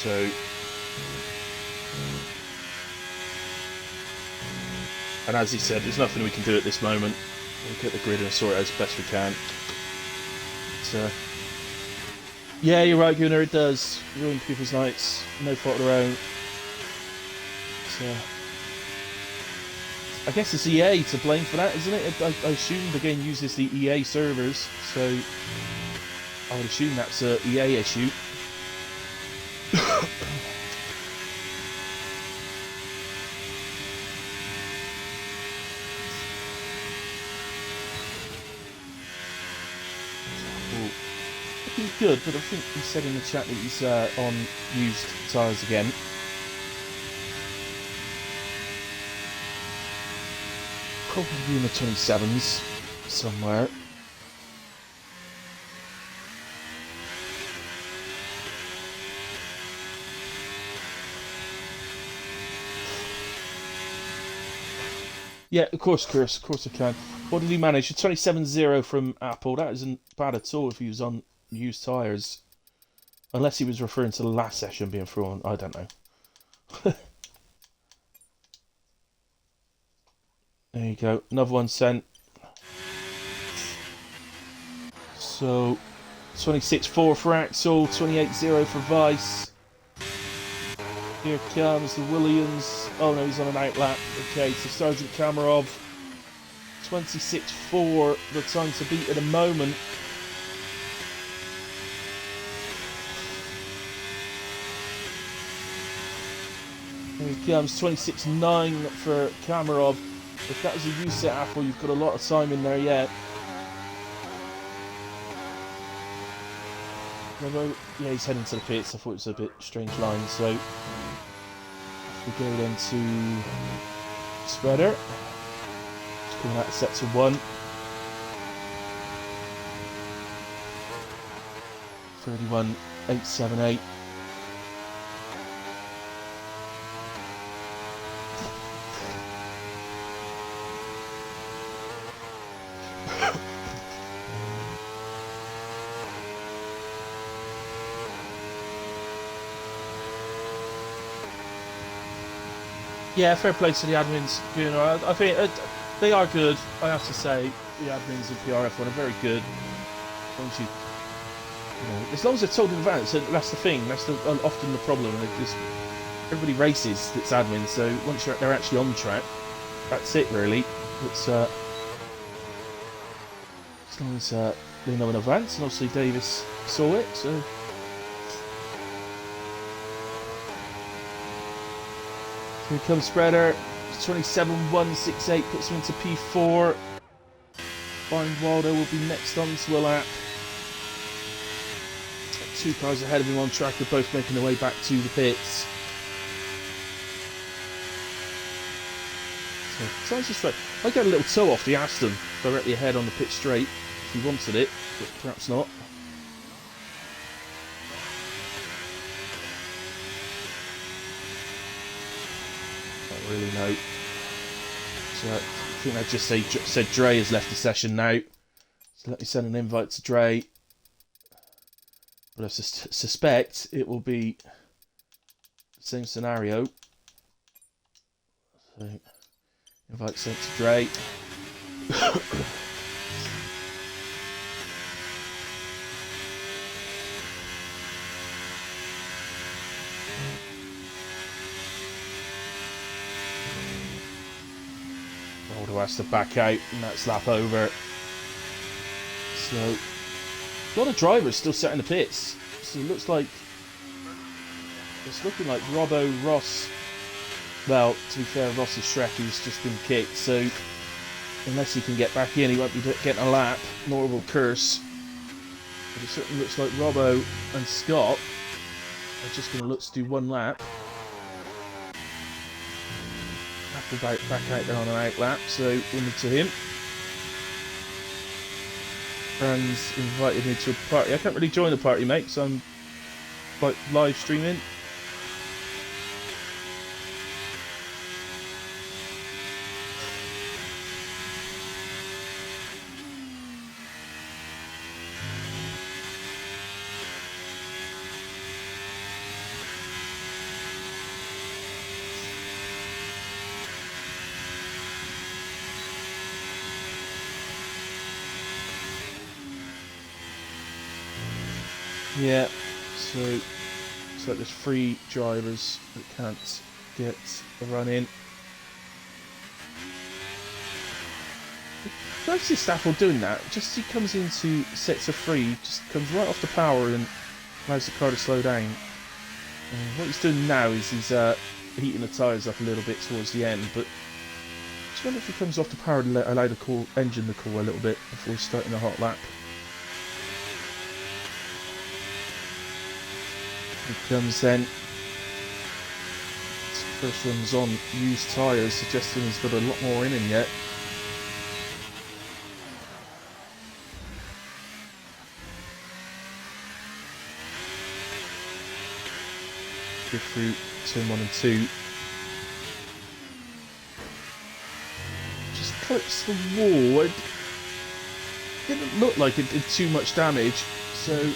So... And as he said, there's nothing we can do at this moment. We'll get the grid and sort it as best we can. But, yeah, you're right, Gunnar, it does. Ruin people's nights. No fault of their own. So, I guess it's EA to blame for that, isn't it? I assume the game uses the EA servers, so I would assume that's an EA issue. good, but I think he said in the chat that he's on used tyres again. Probably in the 27s somewhere. Yeah, of course, Chris. Of course I can. What did he manage? A 27-0 from Apple. That isn't bad at all if he was on used tyres. Unless he was referring to the last session being through on. I don't know. There you go. Another one sent. So, 26-4 for Axel. 28-0 for Vice. Here comes the Williams. Oh no, he's on an outlap. Okay, so Sergeant Kamarov. 26-4, the time to beat at the moment. Here he comes, 26-9 for Kamarov. If that was a USET Apple, you've got a lot of time in there yet. Yeah, he's heading to the pits. I thought it was a bit strange line, so we go then to Spreader. Just coming out of sets of 1. 31.878. Yeah, fair play to the admins. You know, I think they are good. I have to say, the admins of PRF1 are very good. As long as they're told in advance, that's the thing. That's often the problem. Everybody races that's admin. So once they're actually on track, that's it really. It's as long as they know in advance, and obviously Davis saw it. So. Here comes Spreader. 27.168 puts him into P4. Find Waldo will be next on to a lap. 2 cars ahead of him on track. They're both making their way back to the pits. So nice and straight. I got a little toe off the Aston directly ahead on the pit straight if he wanted it, but perhaps not. Really know. So I think they just said Dre has left the session now. So let me send an invite to Dre. But I suspect it will be the same scenario. So invite sent to Dre. Waldo has to back out and that's lap over. So a lot of drivers still sat in the pits. So it looks like it's looking like Robbo, Ross. Well, to be fair, Ross's Shrek has just been kicked, so unless he can get back in, he won't be getting a lap, nor will Curse. But it certainly looks like Robbo and Scott are just going to look to do 1 lap. Back out there on an out lap, so winning to him. Fran's invited me to a party. I can't really join the party, mate, so I'm like live streaming. Yeah, so it's like there's 3 drivers that can't get a run in. I've seen Stafford doing that. Just he comes into sets of 3, just comes right off the power and allows the car to slow down. And what he's doing now is he's heating the tyres up a little bit towards the end, but I just wonder if he comes off the power and allow the engine to cool a little bit before starting a hot lap. Here comes then. First one's on used tyres, suggesting he's got a lot more in him yet. Good through turn 1 and 2. Just clips the wall. It didn't look like it did too much damage, so you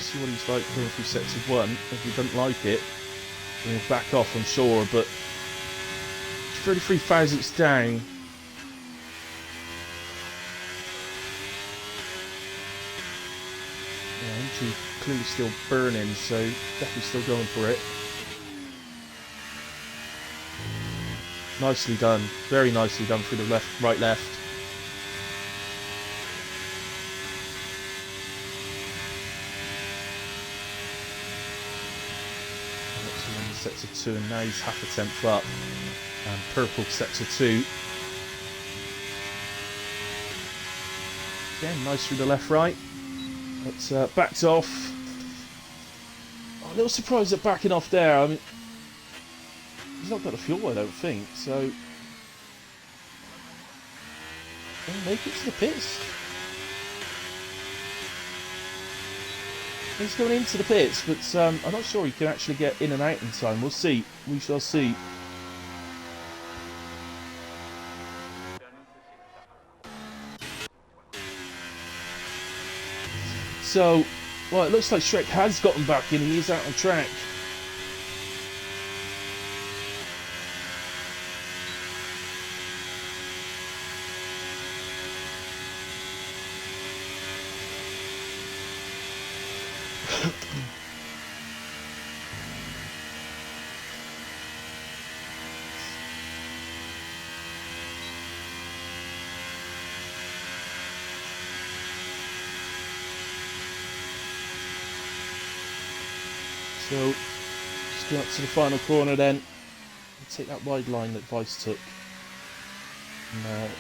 see what he's like going through sets of 1. If he doesn't like it, he'll back off, I'm sure, but 33 thousandths down. Yeah, engine clearly still burning, so definitely still going for it. Nicely done, very nicely done through the left, right, left. Sets of 2, and now he's half a tenth up. And purple sets of 2. Again, nice through the left, right. It's backed off. Oh, a little surprised at backing off there. I mean, he's not got the fuel, I don't think. So, he'll make it to the pits. He's going into the pits, but I'm not sure he can actually get in and out in time. We'll see. We shall see. So, well, it looks like Shrek has gotten back in. He is out on track. So, just go up to the final corner then. Take that wide line that Vice took. And,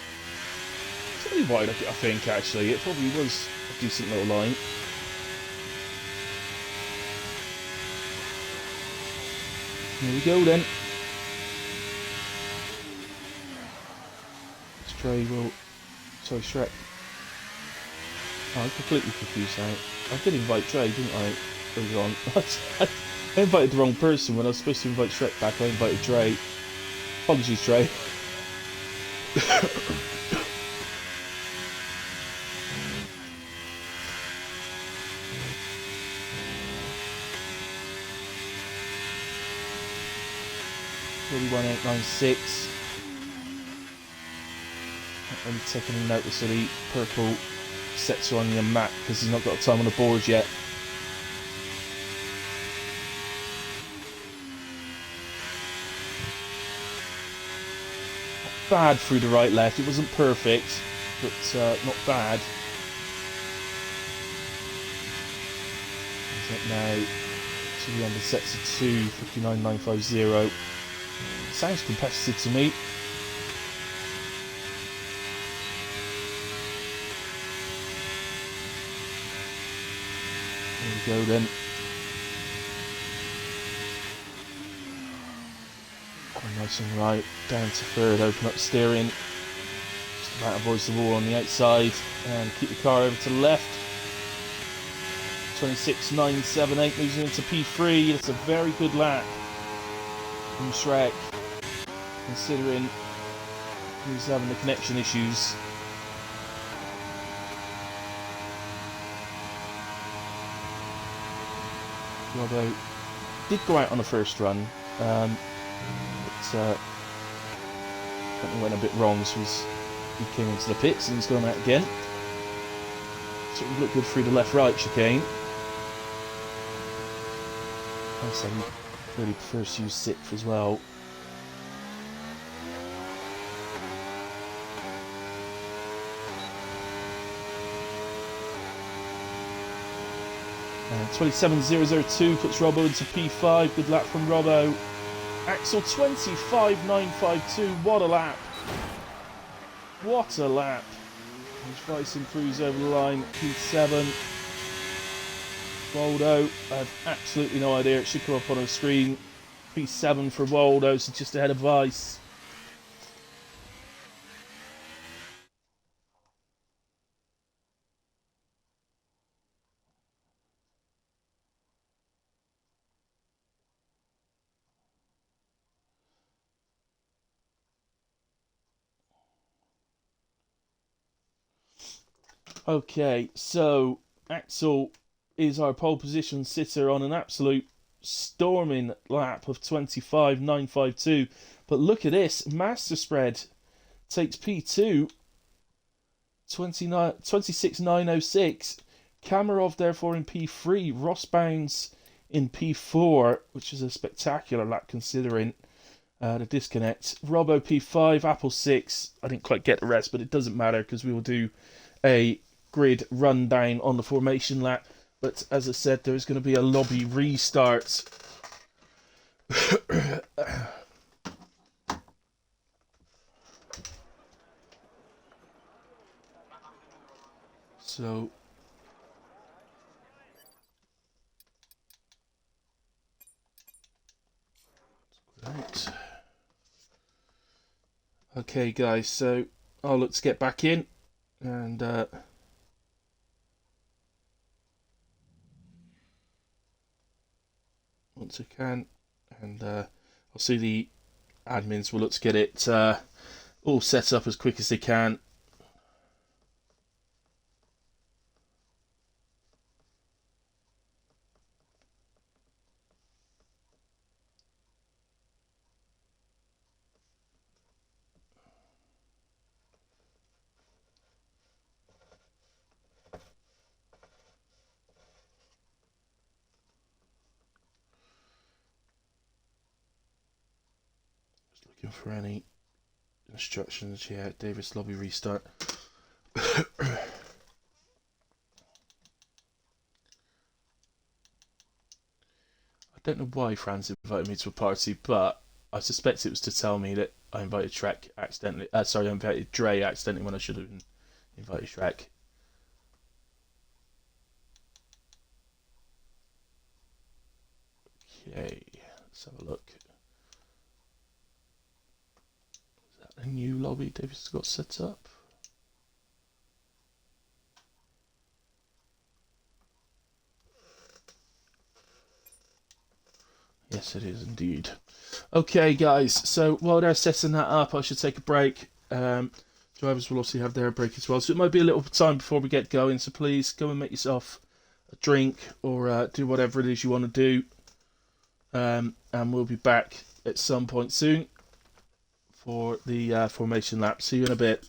it's pretty wide, I think, actually. It probably was a decent little line. Here we go then. Stray will... Sorry, Shrek. Oh, I'm completely confused now. I did invite Trey, didn't I? Earlier on. I invited the wrong person when I was supposed to invite Shrek back. I invited Trey. Apologies, Trey. $41,896. I'm taking a notice of the purple sets are on the map because he's not got time on the board yet. Not bad through the right left. It wasn't perfect, but not bad. He's up now to the end of sets of 2, 59,950. Sounds competitive to me. There we go then. Nice and right, down to third, open up steering. Just about avoids the wall on the outside and keep the car over to the left. 26.978 moves into P3. That's a very good lap from Shrek, considering he's having the connection issues. Although did go out on the first run, but something went a bit wrong, so he came into the pits and he's gone out again. So it looked good through the left-right chicane. I said he really prefers to use 6th as well. 27.002 puts Robbo into P5. Good lap from Robbo. Axel 25.952. What a lap. What a lap. As Vice improves over the line. P7. Waldo, I have absolutely no idea. It should come up on the screen. P7 for Waldo, so just ahead of Vice. Okay, so Axel is our pole position sitter on an absolute storming lap of 25.952. But look at this, Master Spread takes P2, 26.906. Kamarov therefore in P3, Ross Bounds in P4, which is a spectacular lap considering the disconnect. Robbo P5, Apple 6. I didn't quite get the rest, but it doesn't matter because we will do a grid rundown on the formation lap. But as I said, there is going to be a lobby restart. So right. Okay, guys. So I'll look to get back in, and once I can, and I'll see the admins will look to get it all set up as quick as they can. Just looking for any instructions. Yeah, Davis lobby restart. I don't know why Franz invited me to a party, but I suspect it was to tell me that I invited Shrek accidentally. Sorry, I invited Dre accidentally when I should have invited Shrek. Okay, let's have a look. Is that a new lobby Davis has got set up? Yes, it is indeed. Okay, guys. So while they're setting that up, I should take a break. Drivers will also have their break as well. So it might be a little time before we get going. So please go and make yourself a drink or do whatever it is you want to do. And we'll be back at some point soon for the formation lap. See you in a bit.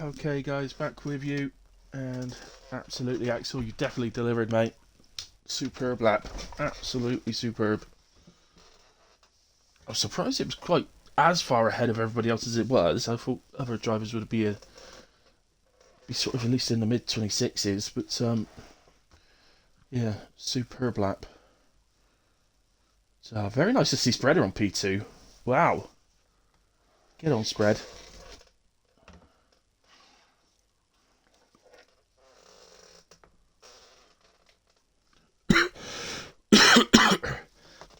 Okay, guys, back with you, and absolutely, Axel, you definitely delivered, mate. Superb lap, absolutely superb. I was surprised it was quite as far ahead of everybody else as it was. I thought other drivers would be sort of at least in the mid 26s, but yeah, superb lap. So very nice to see Spreader on P2. Wow, get on, Spread.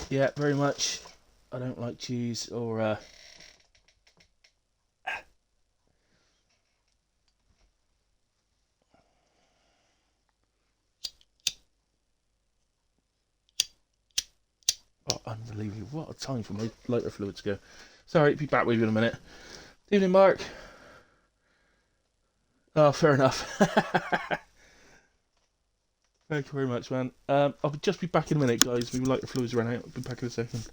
Yeah, very much. I don't like cheese or oh, unbelievable. What a time for my lighter fluid to go. Sorry, be back with you in a minute. Evening, Mark. Oh, fair enough. Thank you very much, man. I'll just be back in a minute, guys. My lighter fluids run out. I'll be back in a second.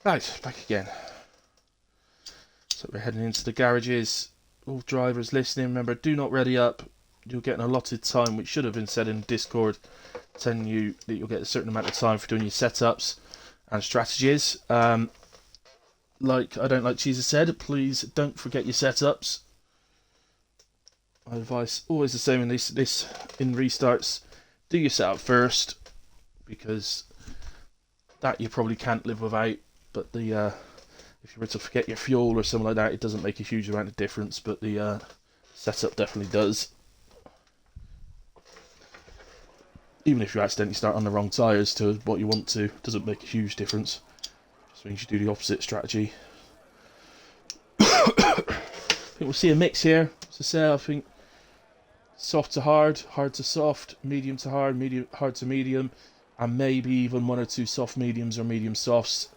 Right, back again. So we're heading into the garages. All drivers listening, remember, do not ready up. You'll get an allotted time, which should have been said in Discord, telling you that you'll get a certain amount of time for doing your setups and strategies. Like I don't like Jesus said, please don't forget your setups. My advice always the same in this in restarts. Do your setup first, because that you probably can't live without. But the if you were to forget your fuel or something like that, it doesn't make a huge amount of difference. But the setup definitely does. Even if you accidentally start on the wrong tyres to what you want to, it doesn't make a huge difference. Just means you do the opposite strategy. I think we'll see a mix here. As I say, I think soft to hard, hard to soft, medium to hard, medium hard to medium, and maybe even one or two soft mediums or medium softs.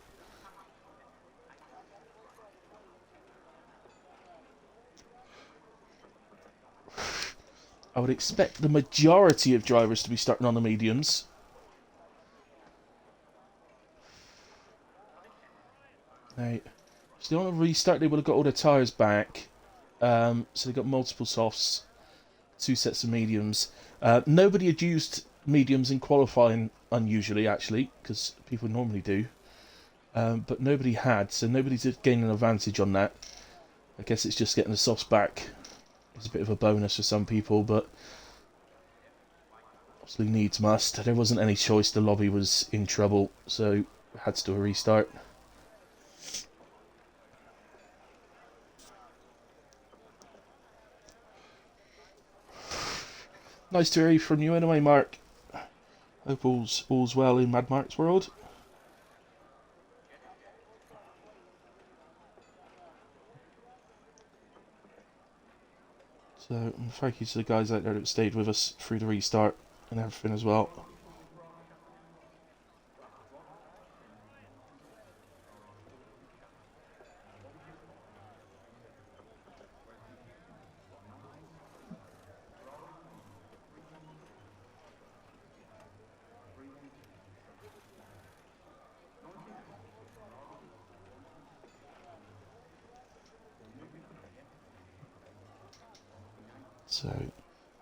I would expect the majority of drivers to be starting on the mediums. Right. So on a restart, they would have got all their tyres back. So they got multiple softs, two sets of mediums. Nobody had used mediums in qualifying, unusually, actually, because people normally do. But nobody had, so nobody's gaining an advantage on that. I guess it's just getting the softs back. It's a bit of a bonus for some people, but obviously needs must. There wasn't any choice, the lobby was in trouble, so we had to do a restart. Nice to hear from you anyway, Mark. Hope all's well in Mad Mark's world. So, thank you to the guys out there that stayed with us through the restart and everything as well. So,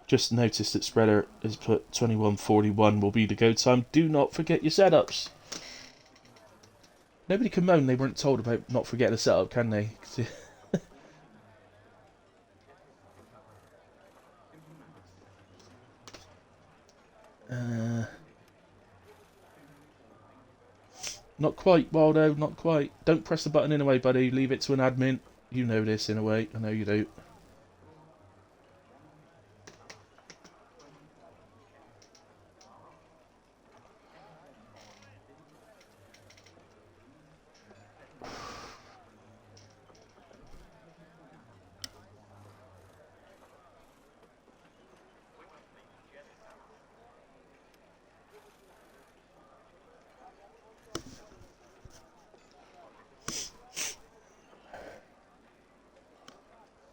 just noticed that Spreader has put 21:41 will be the go time. Do not forget your setups. Nobody can moan they weren't told about not forgetting a setup, can they? Not quite, Waldo, not quite. Don't press the button in a way, buddy. Leave it to an admin. You know this in a way. I know you do.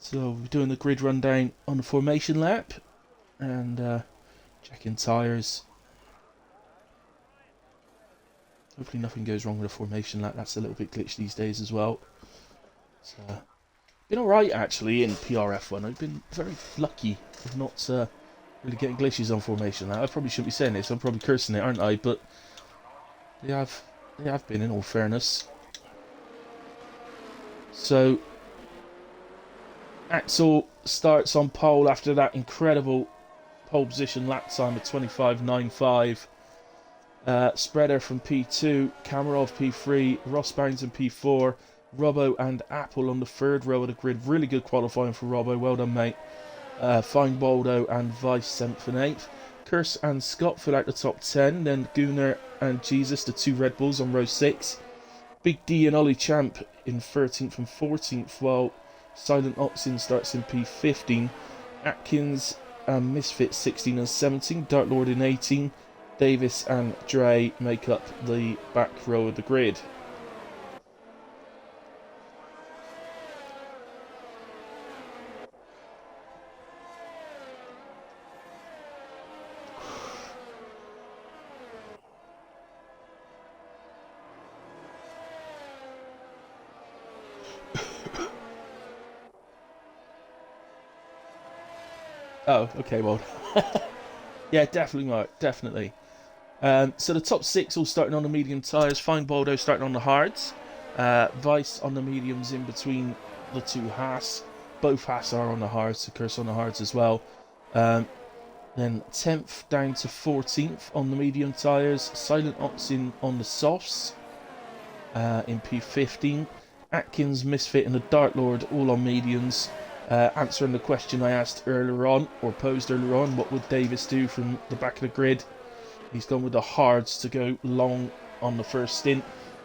So we're doing the grid rundown on the formation lap and checking tyres. Hopefully nothing goes wrong with the formation lap. That's a little bit glitched these days as well. It's been alright actually in PRF1. I've been very lucky of not really getting glitches on formation lap. I probably shouldn't be saying this. I'm probably cursing it, aren't I? But they have been, in all fairness. So Axel starts on pole after that incredible pole position lap time of 25.95. Spreader from P2, Kamarov P3, Ross Barrington P4, Robbo and Apple on the third row of the grid. Really good qualifying for Robbo, well done mate. Fine Baldo and Vice 7th and 8th. Curse and Scott fill out the top 10, then Gunnar and Jesus, the two Red Bulls, on row 6. Big D and Ollie Champ in 13th and 14th, while Silent Oxen starts in P15. Atkins and Misfit 16 and 17. Dark Lord in 18. Davis and Dre make up the back row of the grid. Oh, okay, well. Yeah, definitely, Mark, definitely. So the top 6 all starting on the medium tyres. Fine Baldo starting on the hards. Vice on the mediums in between the two Haas. Both Haas are on the hards, so Curse on the hards as well. Then 10th down to 14th on the medium tyres. Silent Oxen on the softs in P15. Atkins, Misfit and the Dart Lord all on mediums. Answering the question I asked earlier on, or posed earlier on, what would Davis do from the back of the grid? He's gone with the hards to go long on the first stint.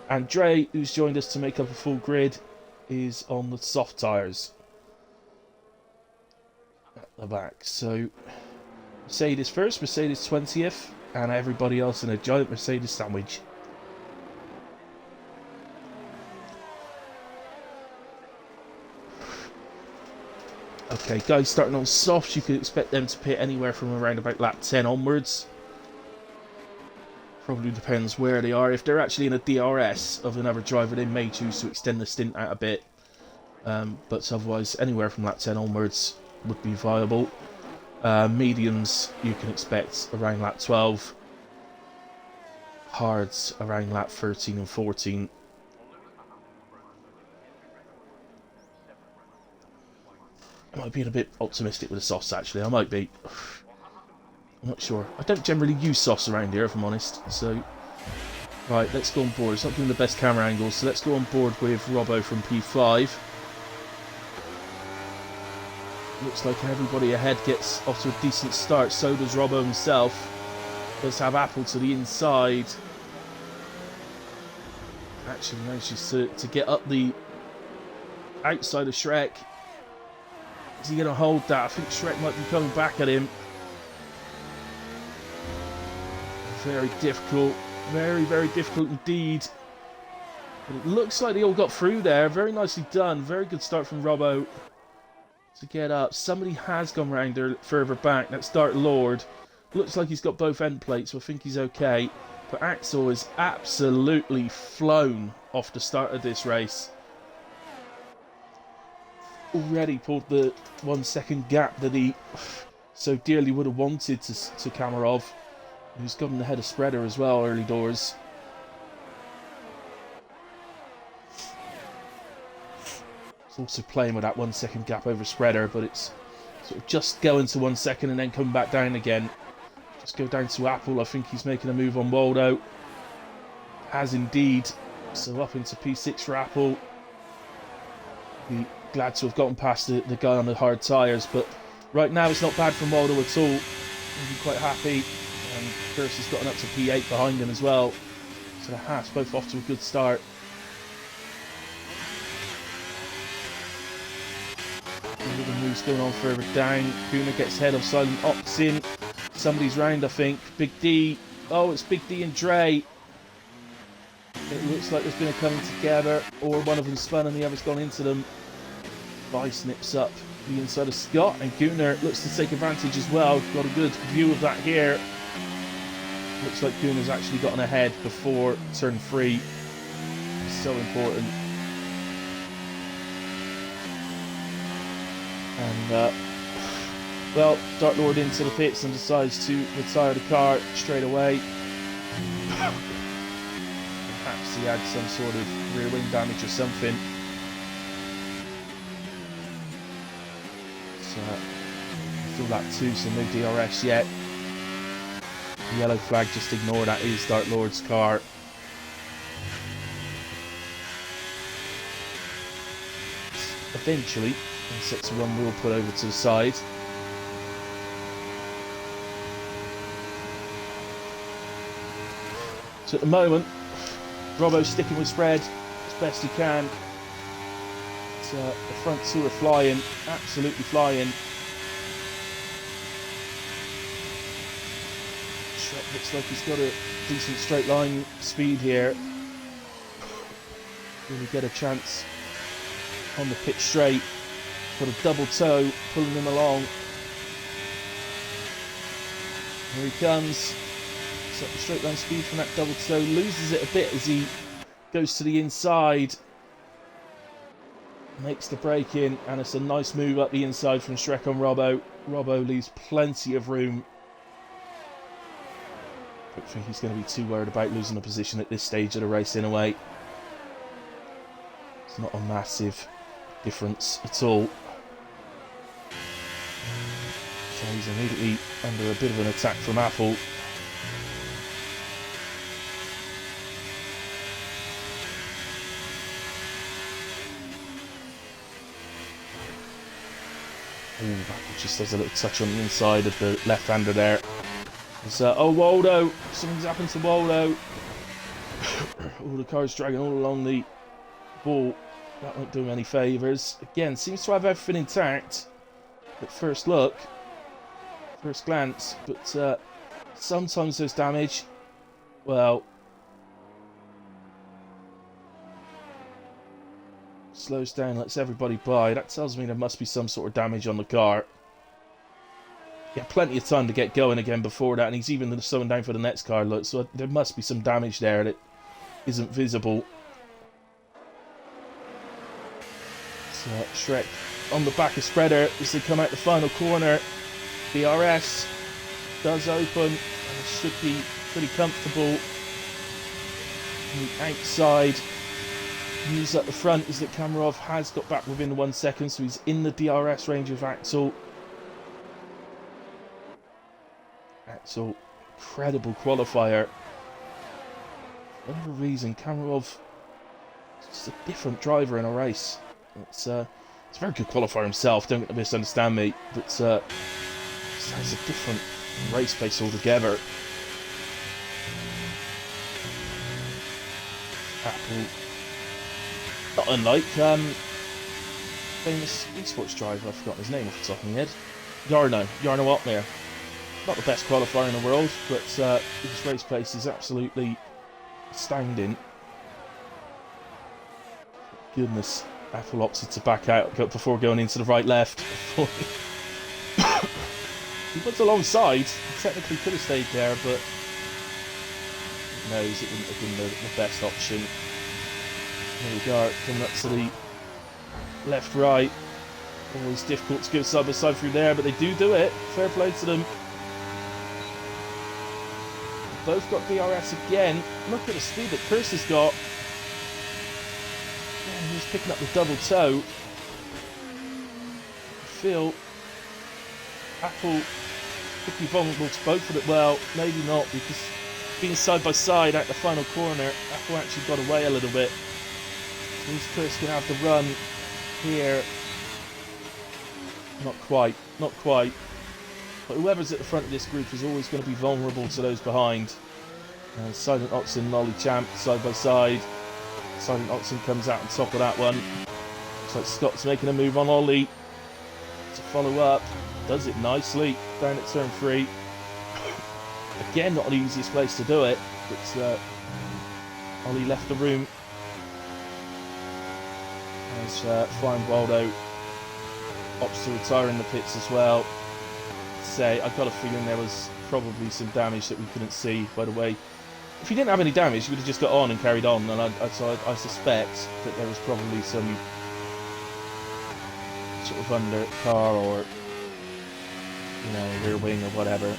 And Dre, who's joined us to make up a full grid, is on the soft tyres at the back. So Mercedes first, Mercedes 20th, and everybody else in a giant Mercedes sandwich. Okay, guys starting on softs, you could expect them to pit anywhere from around about lap 10 onwards. Probably depends where they are. If they're actually in a DRS of another driver, they may choose to extend the stint out a bit. But otherwise, anywhere from lap 10 onwards would be viable. Mediums, you can expect around lap 12. Hards, around lap 13 and 14. I might be a bit optimistic with the softs, actually. I might be. I'm not sure. I don't generally use softs around here, if I'm honest. So, right, let's go on board. It's not giving the best camera angles, so let's go on board with Robbo from P5. Looks like everybody ahead gets off to a decent start. So does Robbo himself. Does have Apple to the inside. Actually manages to get up the outside of Shrek. Is he going to hold that? I think Shrek might be coming back at him. Very difficult. Very, very difficult indeed. But it looks like they all got through there. Very nicely done. Very good start from Robbo to get up. Somebody has gone round there further back. That's Dark Lord. Looks like he's got both end plates, so I think he's okay. But Axel is absolutely flown off the start of this race. already pulled the 1 second gap that he so dearly would have wanted to Kamarov. He's gotten ahead of Spreader as well early doors. He's also playing with that 1 second gap over Spreader, but it's sort of just going to 1 second and then come back down again. Just go down to Apple. I think he's making a move on Waldo. Has indeed. So up into P6 for Apple. Be glad to have gotten past the guy on the hard tyres, but right now it's not bad from Waldo at all. He'll be quite happy. And Curse has gotten up to P8 behind him as well. So the Haas both off to a good start. The moves going on further down. Gunnar gets ahead of Silent Oxen. Somebody's round, I think. Big D. Oh, it's Big D and Dre. It looks like there's been a coming together, or one of them spun and the other's gone into them. Vice nips up the inside of Scott, and Gunnar looks to take advantage as well. Got a good view of that here. Looks like Gunnar's actually gotten ahead before turn 3. It's so important. And, well, Dark Lord into the pits and decides to retire the car straight away. Perhaps he had some sort of rear wing damage or something. So, I feel that too, so no DRS yet. The yellow flag, just ignore that, is Dark Lord's car. Eventually, sets one wheel put over to the side. So at the moment, Robbo's sticking with spread as best he can. But, the front two are flying, absolutely flying. Shrek looks like he's got a decent straight line speed here. Really get a chance on the pitch straight. Got a double toe pulling him along. Here he comes. Set the straight line speed from that double toe. Loses it a bit as he goes to the inside. Makes the break in, and it's a nice move up the inside from Shrek on Robbo. Robbo leaves plenty of room. I don't think he's going to be too worried about losing a position at this stage of the race in a way. It's not a massive difference at all. So he's immediately under a bit of an attack from Apple. Ooh, Apple just does a little touch on the inside of the left-hander there. Oh, Waldo! Something's happened to Waldo. All the cars dragging all along the wall. That won't do him any favours. Again, seems to have everything intact at first look. First glance. But sometimes there's damage. Well, slows down, lets everybody by. That tells me there must be some sort of damage on the car. He had plenty of time to get going again before that, and he's even slowing down for the next car, look, so there must be some damage there that isn't visible. So Shrek on the back of Spreader as they come out the final corner. PRS does open, and it should be pretty comfortable. On the outside, news at the front is that Kamarov has got back within the 1 second, so he's in the DRS range of Axel. Axel, incredible qualifier. For whatever reason, Kamarov is just a different driver in a race. It's a very good qualifier himself, don't misunderstand me, but just has a different race pace altogether. Apple, not unlike famous esports driver, I've forgotten his name off the top of my head. Jarno Opmeer. Not the best qualifier in the world, but his race pace is absolutely astounding. Goodness, Apple opted to back out before going into the right-left. He went alongside. He technically could have stayed there, but he knows it wouldn't have been the best option. There we go, coming up to the left-right. Always difficult to go side by side through there, but they do it. Fair play to them. Both got DRS again. Look at the speed that Curse has got. Man, he's picking up the double toe. I feel Apple could be vulnerable to both of them. Well, maybe not, because being side by side at the final corner, Apple actually got away a little bit. Is Curse going to have the run here? Not quite. Not quite. But whoever's at the front of this group is always going to be vulnerable to those behind. Silent Oxen, Lolly Champ, side by side. Silent Oxen comes out on top of that one. Looks like Scott's making a move on Ollie to follow up. Does it nicely down at turn 3. Again, not the easiest place to do it. But Ollie left the room. As Flying Waldo opts to retire in the pits as well. I got a feeling there was probably some damage that we couldn't see. By the way, if he didn't have any damage, he would have just got on and carried on. And I suspect that there was probably some sort of undercar or rear wing or whatever.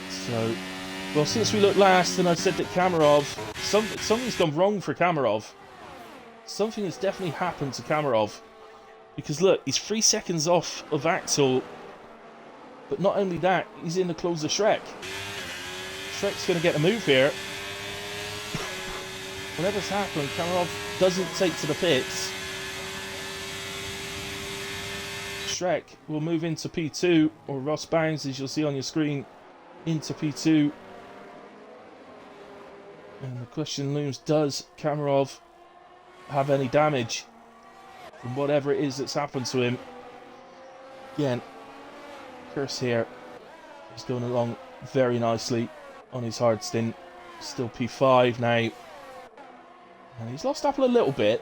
So, well, since we looked last and I said that Kamarov, something's gone wrong for Kamarov. Something has definitely happened to Kamarov. Because look, he's 3 seconds off of Axel. But not only that, he's in the claws of Shrek. Shrek's going to get a move here. Whatever's happened, Kamarov doesn't take to the pits. Shrek will move into P2, or Ross Bounds, as you'll see on your screen, into P2. And the question looms, does Kamarov have any damage from whatever it is that's happened to him? Again, Curse here is going along very nicely on his hard stint. Still P5 now. And he's lost Apple a little bit.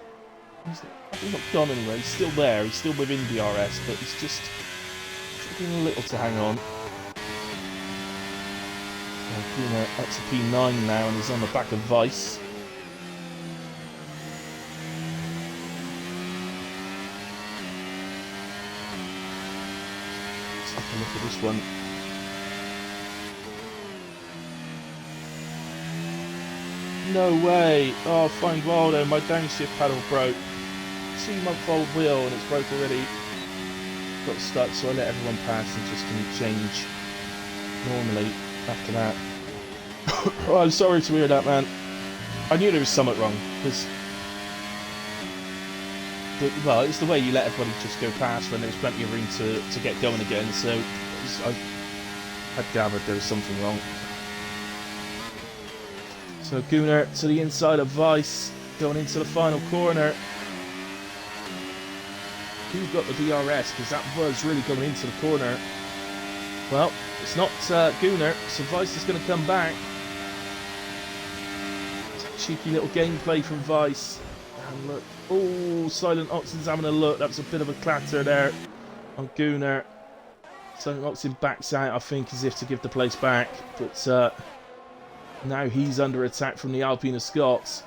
He's not gone anywhere, he's still there, he's still within DRS, but he's just taking a little to hang on. Up to P9 now and he's on the back of Vice. Let's have a look at this one. No way! Oh, Flying Waldo, my downshift paddle broke. 2-month-old wheel and it's broke already. Got stuck, so I let everyone pass and just can change normally after that. Oh, I'm sorry to hear that, man. I knew there was something wrong, because... well, it's the way you let everybody just go past when there's plenty of room to get going again, so... I'd gathered there was something wrong. So Gunnar to the inside of Vice, going into the final corner. Who got the DRS? Because that was really going into the corner. Well, it's not Gunnar, so Vice is going to come back. Cheeky little gameplay from Vice. And look, oh, Silent Oxen's having a look. That's a bit of a clatter there on Gunnar. Silent Oxen backs out, I think, as if to give the place back. But now he's under attack from the Alpina Scots.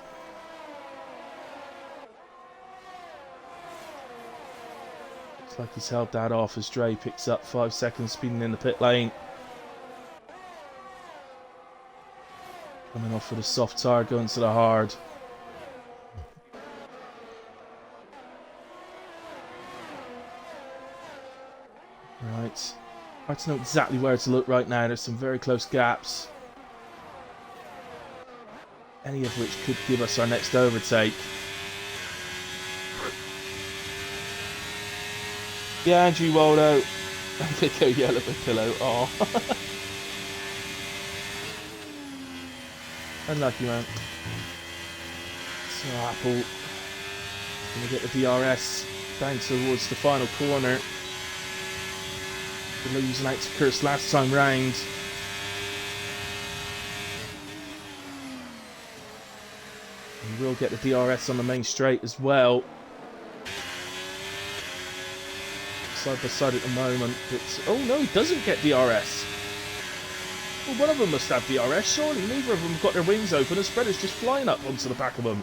Looks like he's held that off as Dre picks up 5 seconds speeding in the pit lane. Coming off with a soft tire, going to the hard. Right. Hard to know exactly where to look right now. There's some very close gaps. Any of which could give us our next overtake. Yeah, Andrew Waldo. They go yellow the pillow. Oh. Unlucky, man. So Apple gonna get the DRS down towards the final corner. Losing out to Curse last time round. And we'll get the DRS on the main straight as well. side by side at the moment. But oh no, he doesn't get DRS. Well, one of them must have DRS, surely. Neither of them have got their wings open, and Spreader's just flying up onto the back of them.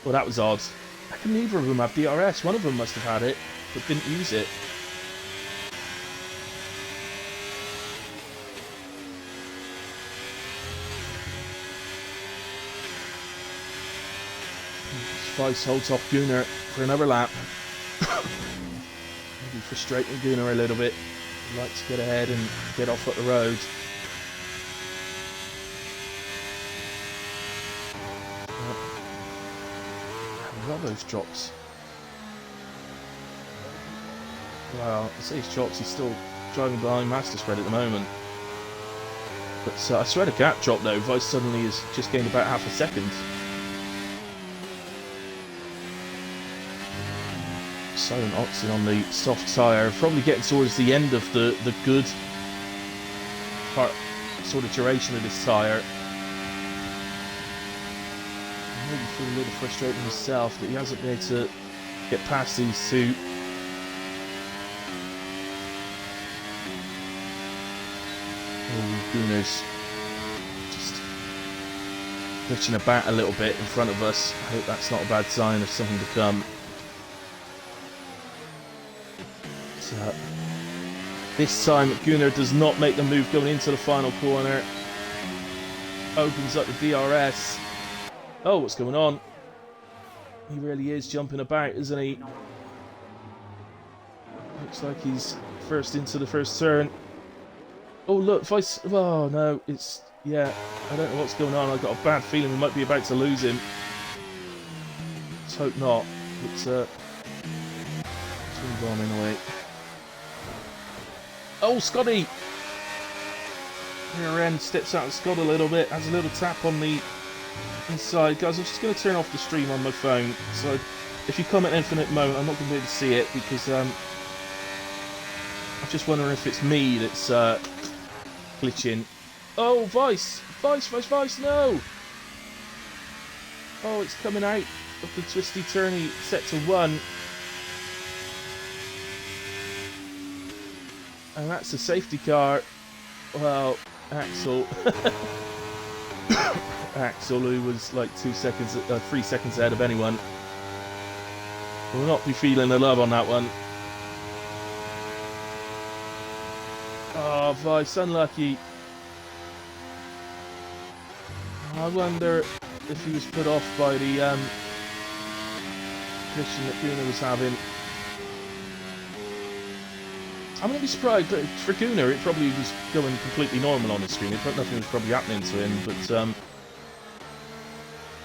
Well, that was odd. How can neither of them have DRS? One of them must have had it, but didn't use it. Vice holds off Gunnar for another lap. Maybe frustrating Gunnar a little bit. He'd like to get ahead and get off at the road. How are those drops? Well, I say his drops, he's still driving behind Master Spread at the moment. But I swear the gap drop though, Vice suddenly has just gained about half a second. Silent oxygen on the soft tyre, probably getting towards the end of the good part, sort of duration of this tyre. I maybe feel a little frustrated himself that he hasn't been able to get past these two. Oh, Gunnar's just glitching about a little bit in front of us. I hope that's not a bad sign of something to come. This time Gunnar does not make the move going into the final corner. Opens up the DRS. Oh, what's going on? He really is jumping about, isn't he? Looks like he's first into the first turn. Oh look, Vice. Oh no, it's, yeah, I don't know what's going on. I've got a bad feeling we might be about to lose him. Let's hope not. It's move on anyway. Oh, Scotty! Rear end steps out of Scott a little bit, has a little tap on the inside. Guys, I'm just going to turn off the stream on my phone, so if you comment anything at the moment, I'm not going to be able to see it, because I'm just wondering if it's me that's glitching. Oh, Vice! Vice, no! Oh, it's coming out of the twisty turny set to 1. And that's a safety car. Well, Axel. Axel, who was like 3 seconds ahead of anyone, will not be feeling the love on that one. Oh, Vice, unlucky. I wonder if he was put off by the collision that Gunnar was having. I'm going to be surprised. For Gunnar, it probably was going completely normal on the screen. Nothing was probably happening to him, but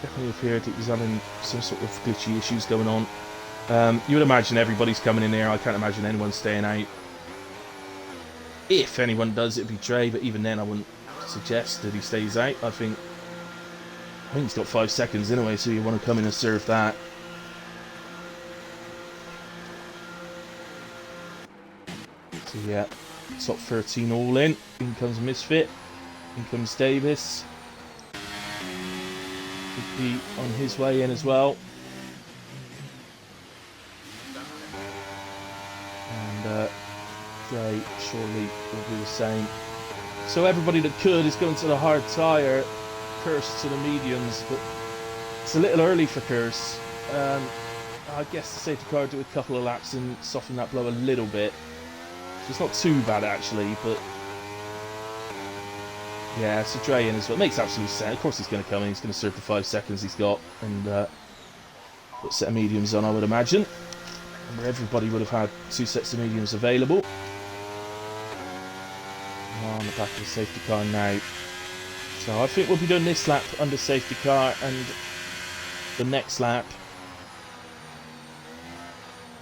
definitely appeared it was having some sort of glitchy issues going on. You would imagine everybody's coming in there. I can't imagine anyone staying out. If anyone does, it'd be Trey, but even then I wouldn't suggest that he stays out. I think he's got 5 seconds anyway, so you want to come in and serve that. So yeah, top 13 all in. In comes Misfit. In comes Davis. Could be on his way in as well. And Dre surely will do the same. So everybody that could is going to the hard tyre. Curse to the mediums, but it's a little early for Curse. I guess the safety car do a couple of laps and soften that blow a little bit. So it's not too bad actually, but yeah, so Dre in as well. It makes absolute sense. Of course he's going to come in, he's going to serve the 5 seconds he's got and put a set of mediums on, I would imagine. And where everybody would have had 2 sets of mediums available. On the back of the safety car now. So I think we'll be doing this lap under safety car and the next lap.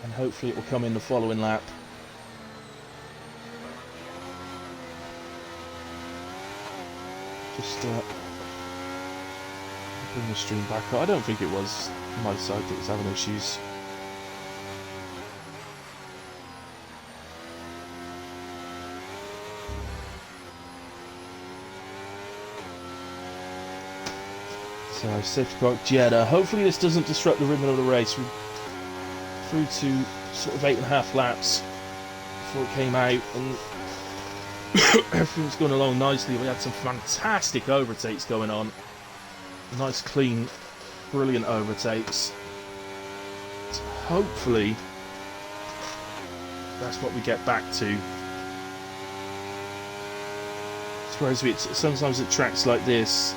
And hopefully it will come in the following lap. Just bring the stream back up. I don't think it was my side that was having issues. So, safety car Jeddah. Hopefully this doesn't disrupt the rhythm of the race. We've through to sort of 8.5 laps before it came out, and everything was going along nicely. We had some fantastic overtakes going on. Nice, clean, brilliant overtakes. So hopefully that's what we get back to. Whereas sometimes at tracks like this,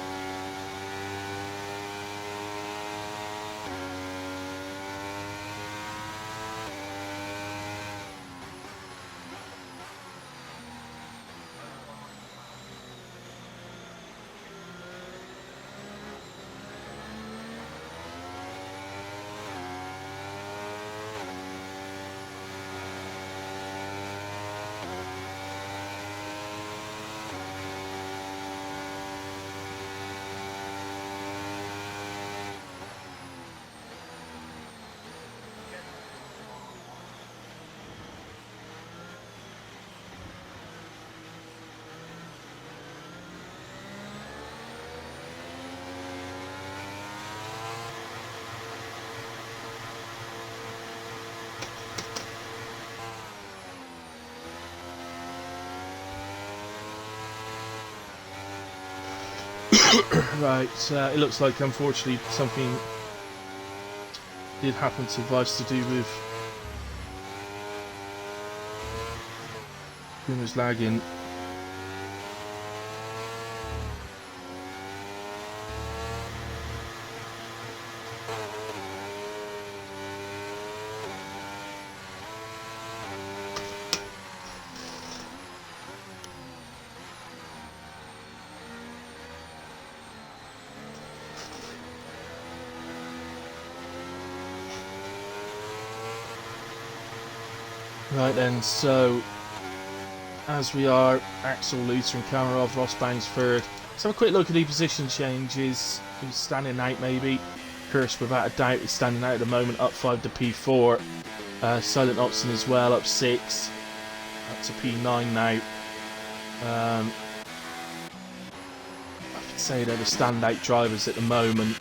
right, it looks like unfortunately something did happen to Vice to do with Bruno's lagging. Right then, so as we are, Axel, Luther and Kamarov, Rosbang's third. Let's have a quick look at the position changes. Who's standing out maybe? Kirsch without a doubt is standing out at the moment, up 5 to P4. Silent Opson as well, up 6. Up to P9 now. I would say they're the standout drivers at the moment.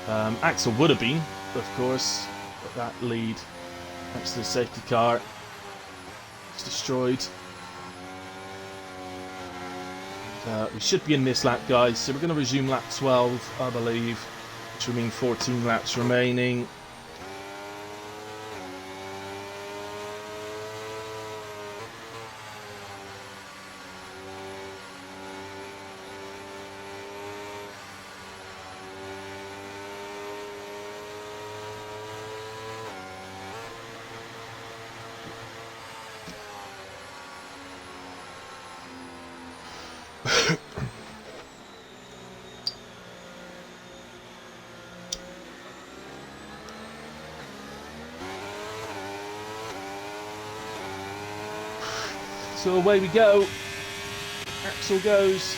Axel would have been, of course, but that lead thanks to the safety car is destroyed. We should be in this lap, guys, so we're going to resume lap 12, I believe, which will mean 14 laps remaining. So away we go. Axel goes.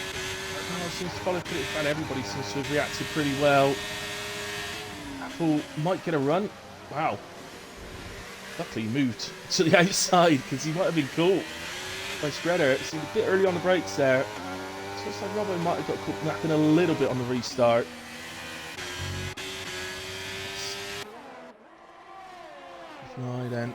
Seems to follow pretty well. Everybody seems to have reacted pretty well. Apple might get a run. Wow. Luckily he moved to the outside because he might have been caught by Spreader. It seemed a bit early on the brakes there. So looks like Robbo might have got caught napping a little bit on the restart. Right then.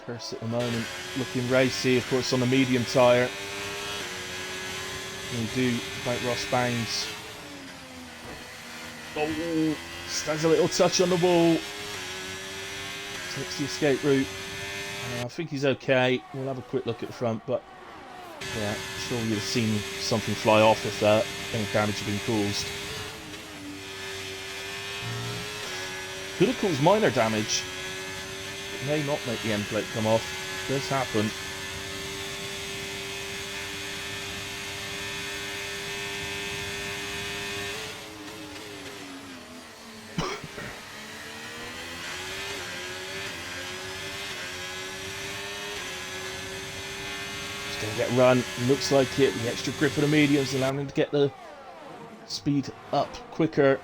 Curse at the moment, looking racy, of course, on the medium tyre. We do like Ross Baines. Oh, stands a little touch on the wall. Takes the escape route. I think he's okay. We'll have a quick look at the front, but yeah, sure you'd have seen something fly off if any damage had been caused. Could have caused minor damage. May not make the end plate come off. It does happen. Just gonna get run. Looks like it. The extra grip of the mediums allowing him to get the speed up quicker.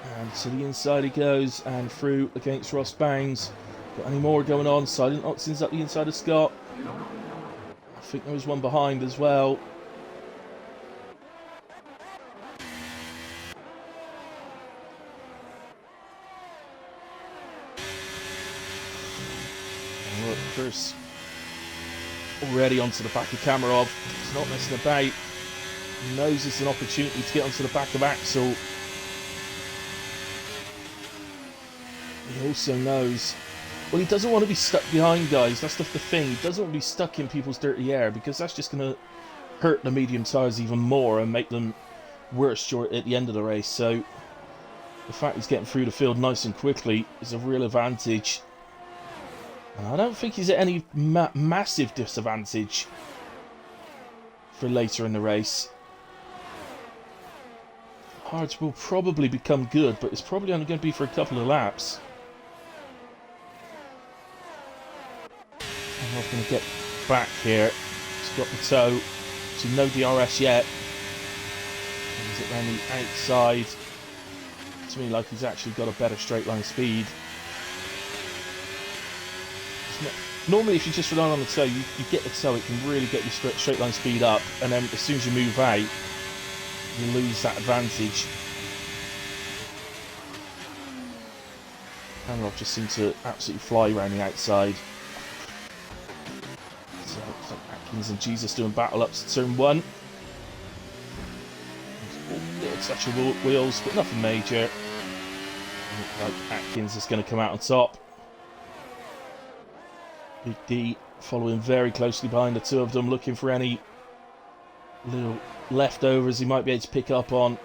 And to the inside he goes, and through against Ross Bangs. Got any more going on? Silent Oxen's up the inside of Scott. I think there was one behind as well. And look, Chris already onto the back of Kamarov. He's not messing about. He knows it's an opportunity to get onto the back of Axel. He also knows, well, he doesn't want to be stuck behind guys. That's the thing. He doesn't want to be stuck in people's dirty air, because that's just going to hurt the medium tyres even more and make them worse short at the end of the race. So the fact he's getting through the field nice and quickly is a real advantage. And I don't think he's at any massive disadvantage for later in the race. Hards will probably become good, but it's probably only going to be for a couple of laps. I'm not going to get back here. He's got the toe, so no DRS yet. Is it around the outside? To me, like he's actually got a better straight line speed. Normally, if you just rely on the toe, you get the toe, it can really get your straight line speed up, and then as soon as you move out, you lose that advantage. Kamarov just seemed to absolutely fly around the outside. So it's like Atkins and Jesus doing battle up to turn 1. A little touch of wheels, but nothing major. Like Atkins is going to come out on top. Big D following very closely behind the two of them, looking for any little leftovers he might be able to pick up on.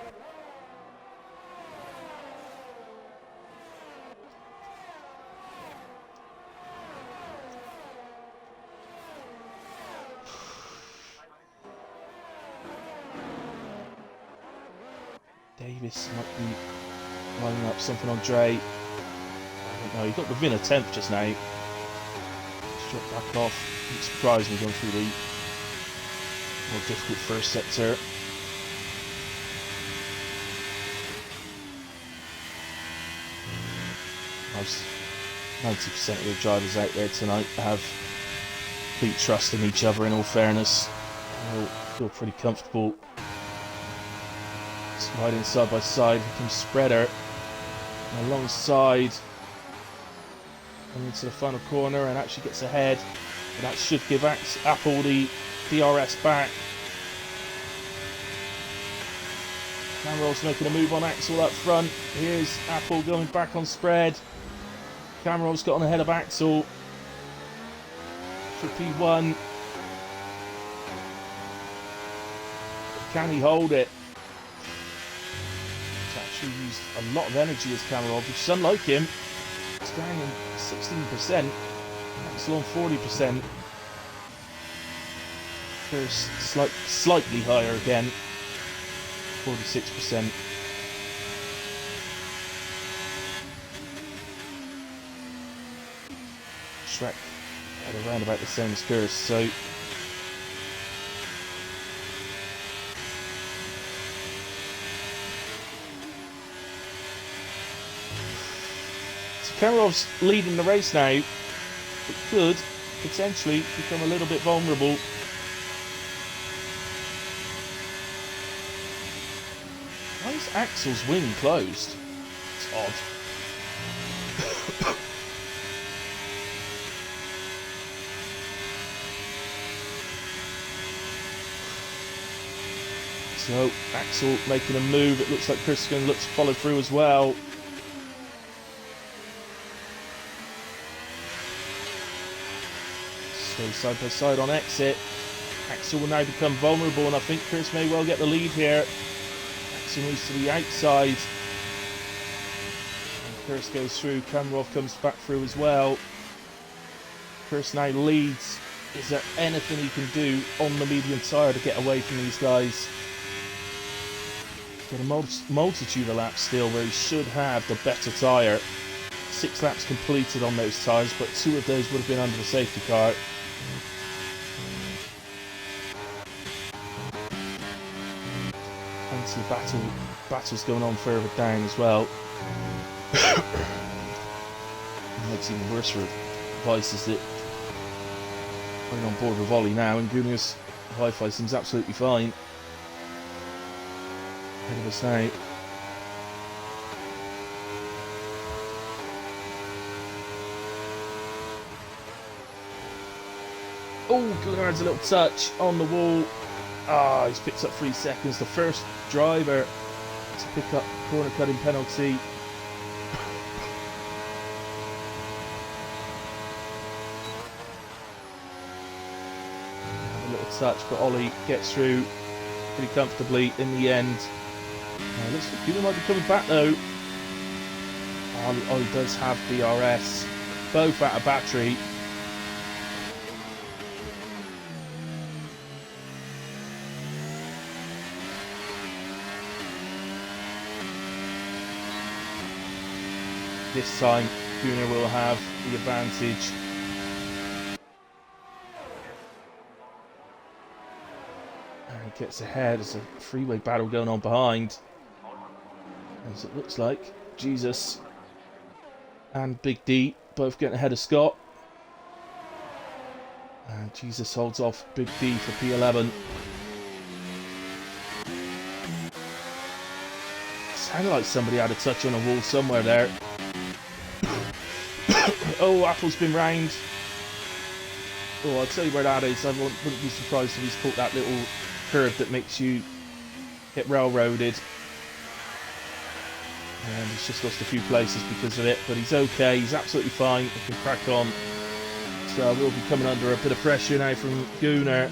Davis might be lining up something on Dre. I don't know, he got within a tenth just now. Drop back off. It surprised me going through the more difficult first sector. Most 90% of the drivers out there tonight have complete trust in each other, in all fairness. They all feel pretty comfortable. Riding side by side, here comes Spreader. And alongside, into the final corner, and actually gets ahead. And that should give Apple the DRS back. Camarov's making a move on Axel up front. Here's Apple going back on spread. Camarov's got on ahead of Axel for P1. Can he hold it? He's actually used a lot of energy as Kamarov, which is unlike him. It's down in 16%. Axel on 40%. First, slightly higher again. 46%. Shrek at around about the same as Kurz, so Kamarov's leading the race now. It could potentially become a little bit vulnerable. Why is Axel's wing closed? It's odd. So, Axel making a move. It looks like Chris is going to look to follow through as well. So, side by side on exit. Axel will now become vulnerable, and I think Chris may well get the lead here. Axel moves to the outside. And Chris goes through. Kamarov comes back through as well. Chris now leads. Is there anything he can do on the medium tyre to get away from these guys? Got a multitude of laps still where he should have the better tyre. 6 laps completed on those tyres, but 2 of those would have been under the safety car. Plenty of battle battles going on further down as well. It makes it even worse for Vice, is that we're on board with Ollie now, and Gunar's Wi-Fi seems absolutely fine. Ahead of us now. Oh, Gunnar has a little touch on the wall. Ah, he's picked up 3 seconds. The first driver to pick up corner cutting penalty. A little touch, but Ollie gets through pretty comfortably in the end. Looks like Gunnar might be coming back though. Ollie does have PRS, both out of battery. This time, Gunnar will have the advantage. And he gets ahead. There's a freeway battle going on behind. As it looks like, Jesus and Big D both getting ahead of Scott. And Jesus holds off Big D for P11. Sounded like somebody had a touch on a wall somewhere there. Oh, Apple's been round. Oh, I'll tell you where that is. I wouldn't be surprised if he's caught that little curve that makes you get railroaded. And he's just lost a few places because of it, but he's okay. He's absolutely fine. He can crack on. So we'll be coming under a bit of pressure now from Gunnar.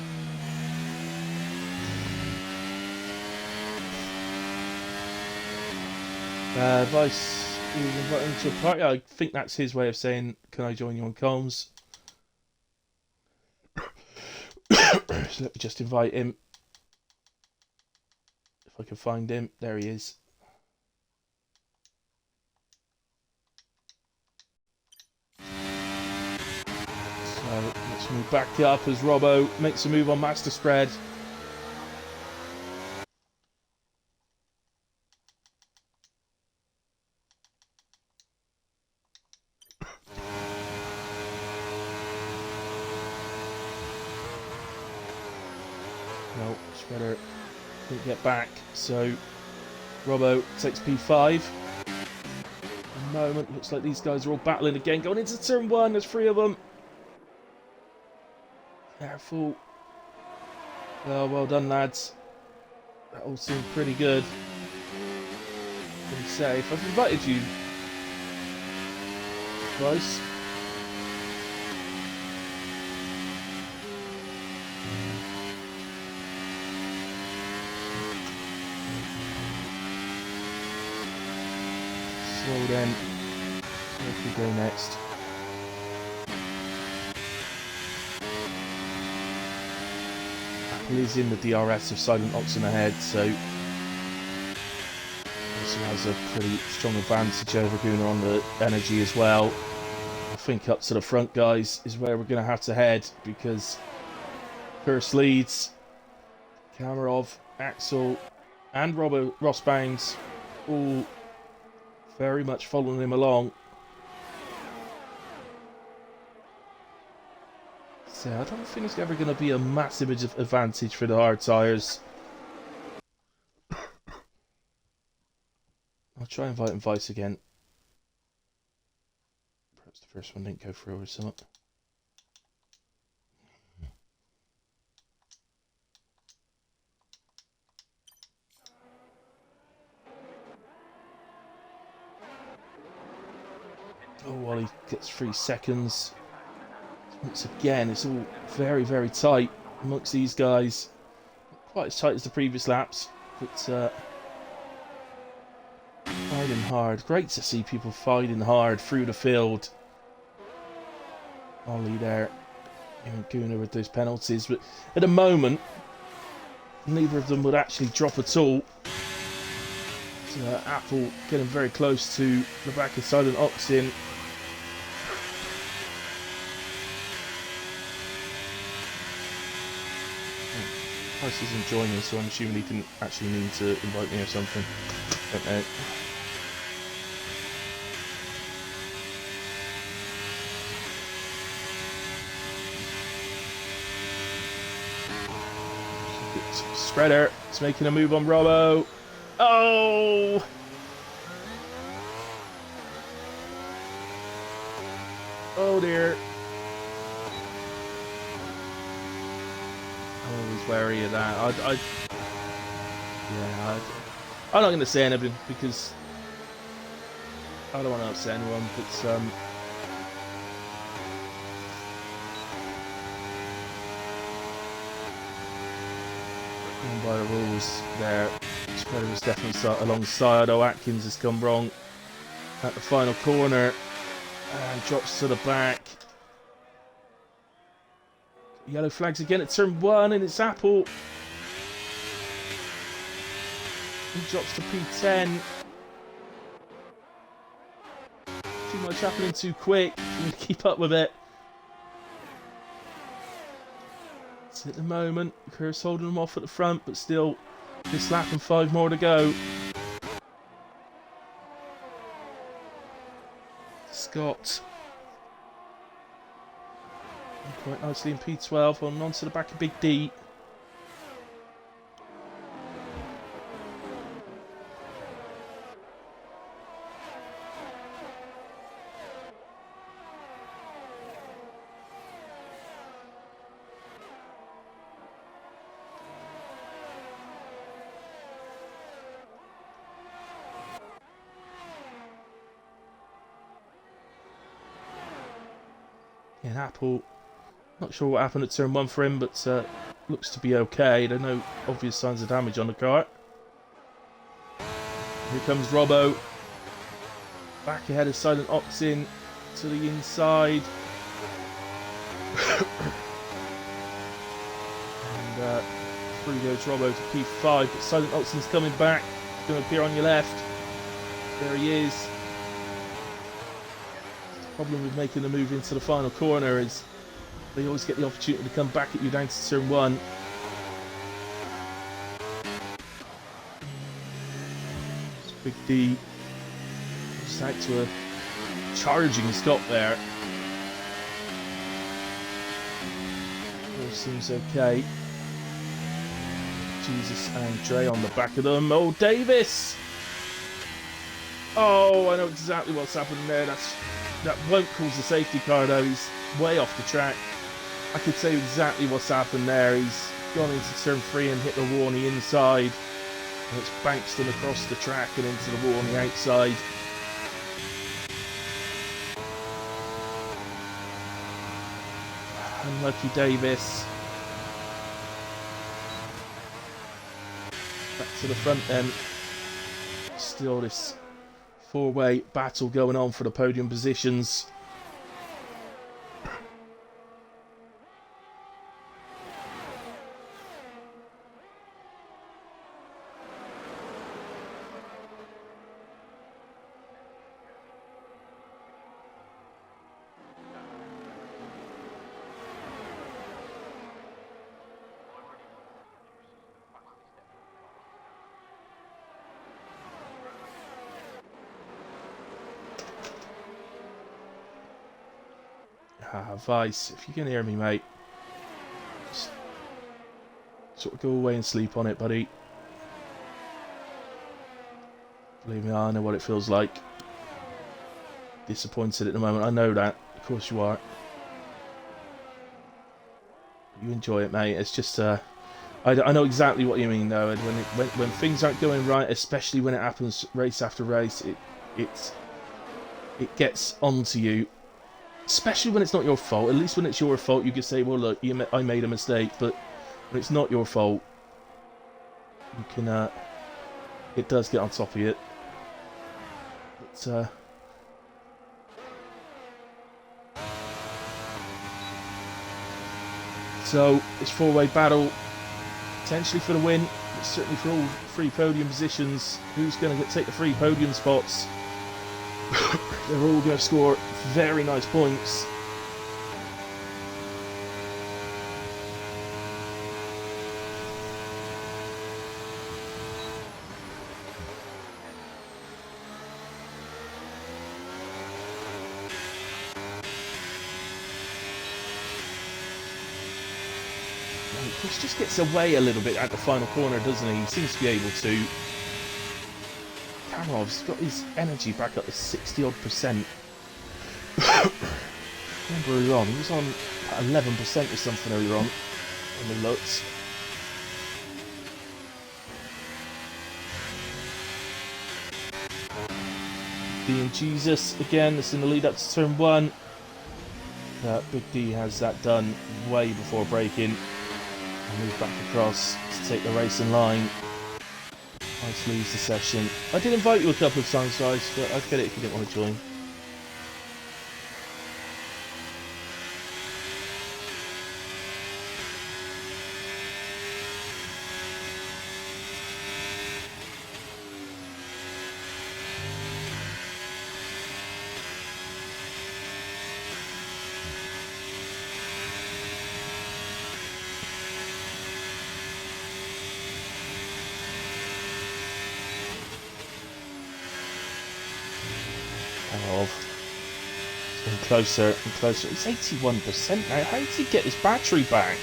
Vice is inviting to a party. I think that's his way of saying, can I join you on comms? So let me just invite him. If I can find him. There he is. So let's move back up as Robbo makes a move on Master Spread. No, Spreader couldn't get back, so Robbo takes P5. At the moment, looks like these guys are all battling again. Going into turn 1, there's 3 of them. Careful. Oh, well done, lads. That all seemed pretty good. Pretty safe. I've invited you, Vice. So then, where can we go next? Apple is in the DRS of Silent Oxen ahead, so also has a pretty strong advantage over Gunnar on the energy as well. I think up to the front, guys, is where we're going to have to head, because first leads, Kamarov, Axel, and Ross Bounds all very much following him along. So I don't think it's ever going to be a massive advantage for the hard tyres. I'll try and invite Vice again. Perhaps the first one didn't go through or something. Oh, well, he gets 3 seconds. Once again, it's all very, very tight amongst these guys. Not quite as tight as the previous laps, but fighting hard. Great to see people fighting hard through the field. Ollie there, and Gunnar with those penalties, but at the moment, neither of them would actually drop at all. So, Apple getting very close to the back of Silent Oxen. Price isn't joining, so I'm assuming he didn't actually mean to invite me or something. Don't know. Spreader, it's making a move on Robbo. Oh! Oh dear. I'm always wary of that. I'm not going to say anything because I don't want to upset anyone, but by the rules there, Spreader was definitely alongside. Oh, Atkins has come wrong at the final corner and drops to the back. Yellow flags again at turn 1, and it's Apple. He drops to P10. Too much happening too quick. Can keep up with it. So at the moment, Kerr's holding them off at the front, but still, this lap and 5 more to go. Scott. Quite nicely in P12, holding on to the back of Big D. And Apple, not sure what happened at turn 1 for him, but looks to be okay. There are no obvious signs of damage on the car. Here comes Robbo. Back ahead of Silent Oxin to the inside. And through goes Robbo to P5, but Silent Oxin's coming back. He's going to appear on your left. There he is. The problem with making the move into the final corner is they always get the opportunity to come back at you down to turn 1. It's Big D just out to a charging stop there. All seems okay. Jesus and Dre on the back of them. Oh, Davis! Oh, I know exactly what's happening there. That won't cause a safety car though. He's way off the track. I could say exactly what's happened there. He's gone into turn 3 and hit the wall on the inside. And it's bounced him across the track and into the wall on the outside. Unlucky Davis. Back to the front then. Still this 4-way battle going on for the podium positions. Vice, if you can hear me, mate, just sort of go away and sleep on it, buddy. Believe me, I know what it feels like. Disappointed at the moment, I know that. Of course you are. You enjoy it, mate. It's just, I know exactly what you mean, though. And when things aren't going right, especially when it happens race after race, it gets onto you. Especially when it's not your fault. At least when it's your fault, you can say, well, look, I made a mistake. But when it's not your fault, you can, it does get on top of you. But, so, this 4-way battle, potentially for the win, but certainly for all 3 podium positions. Who's going to take the 3 podium spots? They're all going to score very nice points. He just gets away a little bit at the final corner, doesn't he? He seems to be able to. Kamarov's got his energy back up to 60-odd%. Remember earlier on, he was on 11% or something earlier on in the looks. Being Jesus again, it's in the lead up to turn 1. Big D has that done way before braking. And move back across to take the racing line. Nice leaves the session. I did invite you a couple of times, guys, but I get it if you didn't want to join. It's getting closer and closer. It's 81% now. How does he get his battery back?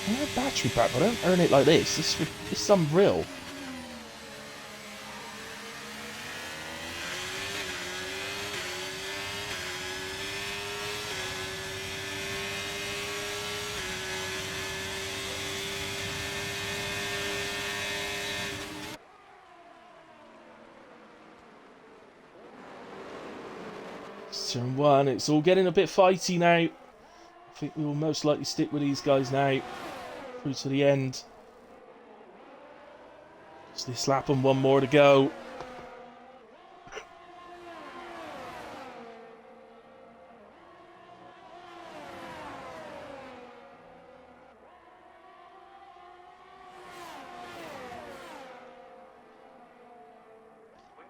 I have battery back, but I don't earn it like this. This is unreal. Turn 1, it's all getting a bit fighty now. I think we will most likely stick with these guys now through to the end. Just they slap them, one more to go.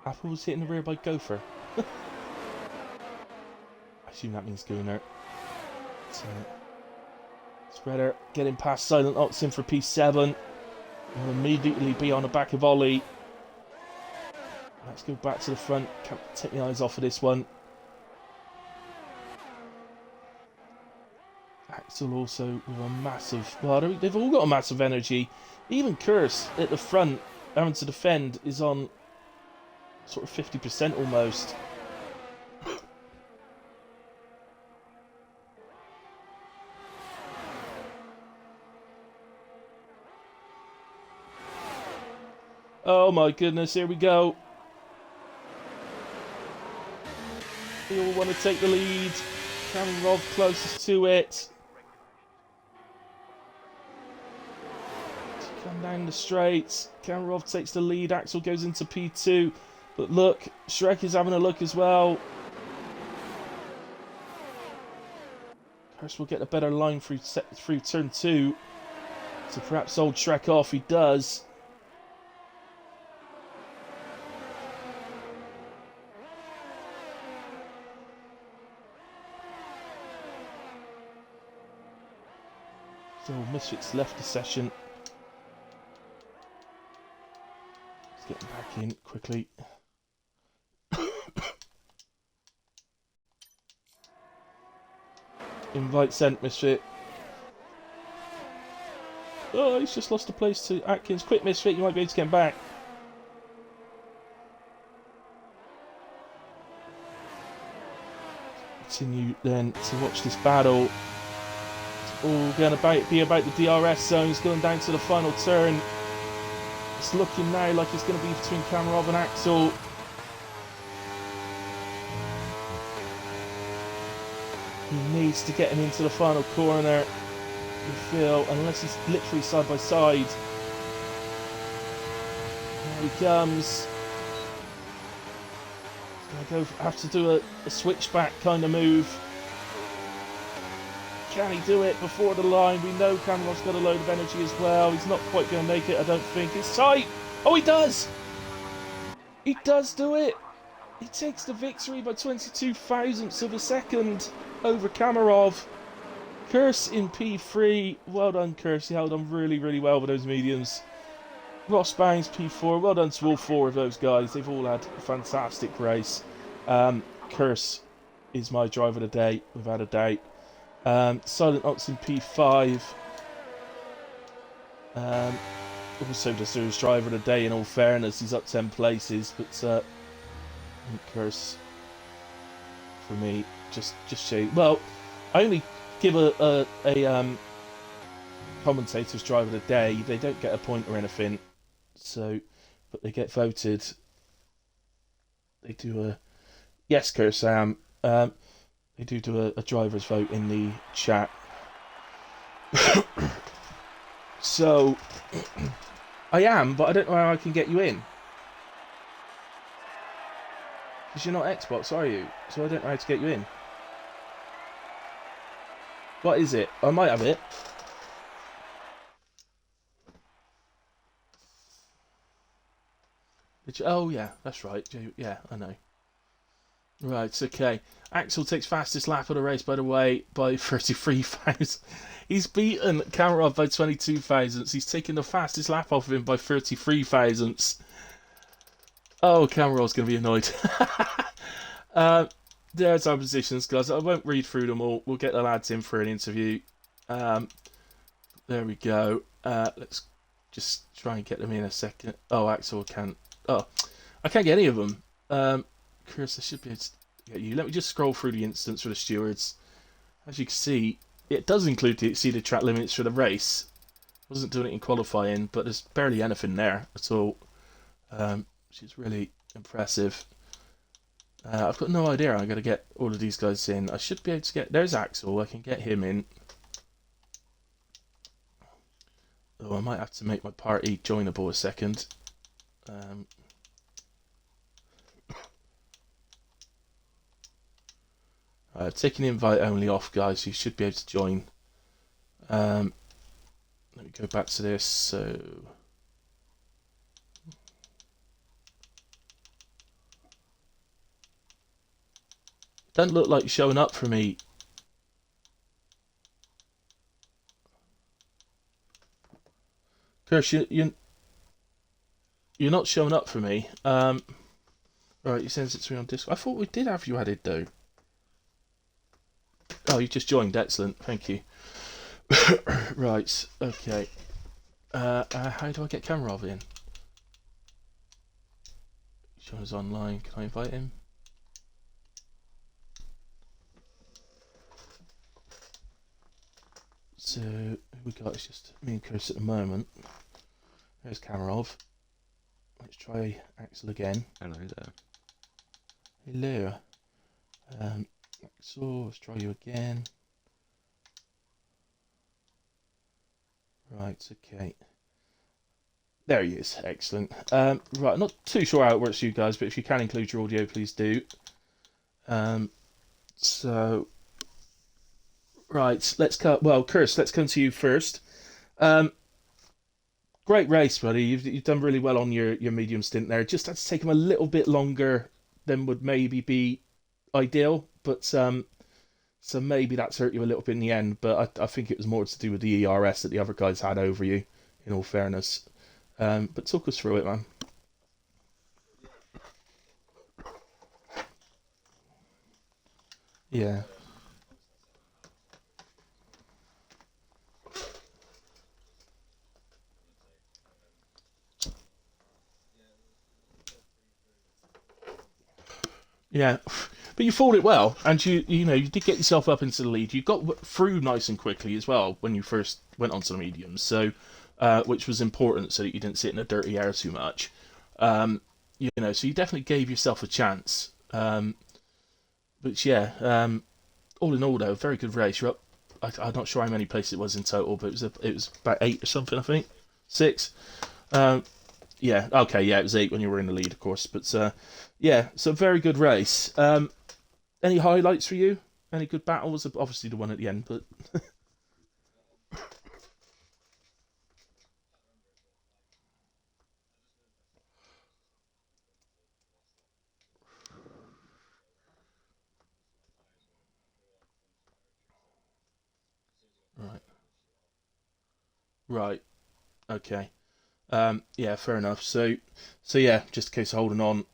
Apple was hitting the rear by Gopher. I assume that means Gooner. So, Spreader getting past Silent Oxen for P7. Will immediately be on the back of Ollie. Let's go back to the front. Can't take my eyes off of this one. Axel also with a massive... Well, they've all got a massive energy. Even Curse at the front, having to defend, is on sort of 50% almost. Oh my goodness, here we go. We all want to take the lead. Kamarov closest to it. Come down the straight. Kamarov takes the lead. Axel goes into P2. But look, Shrek is having a look as well. Curse will get a better line through turn 2. So perhaps hold Shrek off. He does. So Misfits left the session. Let's get him back in quickly. Invite sent, Misfit. Oh, he's just lost a place to Atkins. Quick, Misfit, you might be able to get him back. Continue then to watch this battle. All going to be about the DRS zones, going down to the final turn. It's looking now like it's going to be between Kamarov and Axel. He needs to get him into the final corner. You feel, unless he's literally side by side. There he comes. He's going to have to do a switchback kind of move. Can he do it before the line? We know Kamarov's got a load of energy as well. He's not quite going to make it, I don't think. It's tight. Oh, he does. He does do it. He takes the victory by 22 thousandths of a second over Kamarov. Curse in P3. Well done, Curse. He held on really, really well with those mediums. Ross Bangs P4. Well done to all 4 of those guys. They've all had a fantastic race. Curse is my driver of the day, without a doubt. Silent Oxen P5. Also deserves driver of the day. In all fairness, he's up 10 places, but curse for me. Just show. Well, I only give a commentator's driver of the day. They don't get a point or anything, so but they get voted. They do a yes, curse. I am. They do a driver's vote in the chat. So I am, but I don't know how I can get you in. Because you're not Xbox, are you? So I don't know how to get you in. What is it? I might have it. Oh, yeah, that's right. Yeah, I know. Right, okay. Axel takes fastest lap of the race, by the way, by 33,000. He's beaten Kamarov by 22,000. He's taken the fastest lap off of him by 33,000. Oh, Kamarov's going to be annoyed. There's our positions, guys. I won't read through them all. We'll get the lads in for an interview. There we go. Let's just try and get them in a second. Oh, Axel can't. Oh, I can't get any of them. Chris, I should be able to get you. Let me just scroll through the instance for the stewards. As you can see, it does include the exceeded track limits for the race. Wasn't doing it in qualifying, but there's barely anything there at all. Which is really impressive. I've got no idea how I'm going to get all of these guys in. I should be able to get... There's Axel. I can get him in. Oh, I might have to make my party joinable a second. I've taken the invite only off, guys. You should be able to join. Let me go back to this. So... Don't look like you're showing up for me. Kirsch, you're not showing up for me. Right, you sends it to me on Discord. I thought we did have you added, though. Oh, you just joined. Excellent. Thank you. Right, okay. How do I get Kamarov in? Sean's online. Can I invite him? So, who we got? It's just me and Chris at the moment. There's Kamarov. Let's try Axel again. Hello there. Hello. Axel, let's try you again. Right, okay. There he is. Excellent. Right, I'm not too sure how it works for you guys, but if you can include your audio, please do. So, right, let's come. Well, Chris, let's come to you first. Great race, buddy. You've done really well on your medium stint there. Just had to take him a little bit longer than would maybe be ideal, but so maybe that's hurt you a little bit in the end. But I think it was more to do with the ERS that the other guys had over you. In all fairness, but talk us through it, man. Yeah. Yeah, but you fought it well, and you know you did get yourself up into the lead. You got through nice and quickly as well when you first went onto the mediums, so which was important so that you didn't sit in a dirty air too much. You know, so you definitely gave yourself a chance. But yeah, all in all, though, very good race. You're up. I'm not sure how many places it was in total, but it was about 8 or something, I think. 6. Yeah, okay, yeah, it was 8 when you were in the lead, of course. But yeah, so very good race. Any highlights for you? Any good battles? Obviously the one at the end, but right, right, okay. Yeah, fair enough. So yeah, just a case of holding on,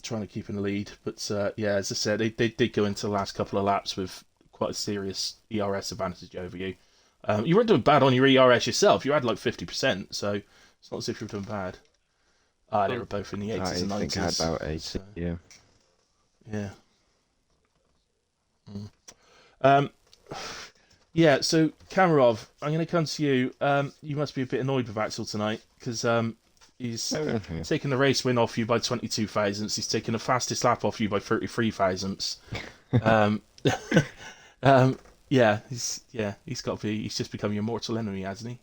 trying to keep in the lead. But yeah, as I said, they did go into the last couple of laps with quite a serious ERS advantage over you. You weren't doing bad on your ERS yourself. You had like 50%, so it's not as if you were doing bad. They were both in the 80s I and think I had 90s. about 80. So, Yeah. yeah. Mm. Um, yeah, so Kamarov, I'm going to come to you. You must be a bit annoyed with Axel tonight because he's Yeah. taken the race win off you by 22 thousandths. He's taken the fastest lap off you by 33 thousandths. Um, um, he's got to be. He's just become your mortal enemy, hasn't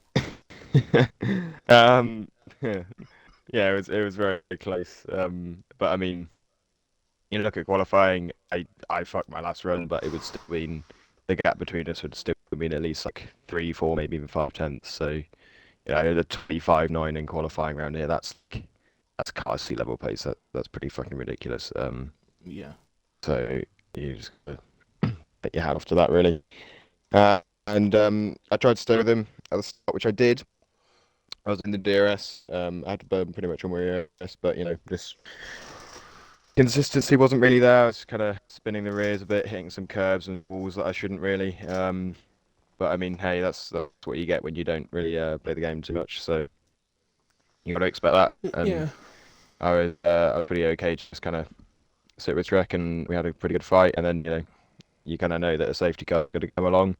um, yeah, it was very close. But I mean, you look at qualifying. I fucked my last run, but it would still mean the gap between us would still mean at least like 3, 4, maybe even 5 tenths. So the 25.9 in qualifying round here. That's car sea level pace. That's pretty fucking ridiculous. he? Yeah. So you just gotta take your hat off to that, really. And I tried to stay with him at the start, which I did. I was in the DRS. I had to burn pretty much on my ERS, but just consistency wasn't really there. I was kind of spinning the rears a bit, hitting some curves and walls that I shouldn't really. But I mean, hey, that's what you get when you don't really play the game too much. So you got to expect that. And Yeah. I was pretty okay, just kind of sit with Trek, and we had a pretty good fight. And then you kind of know that a safety car is going to come along,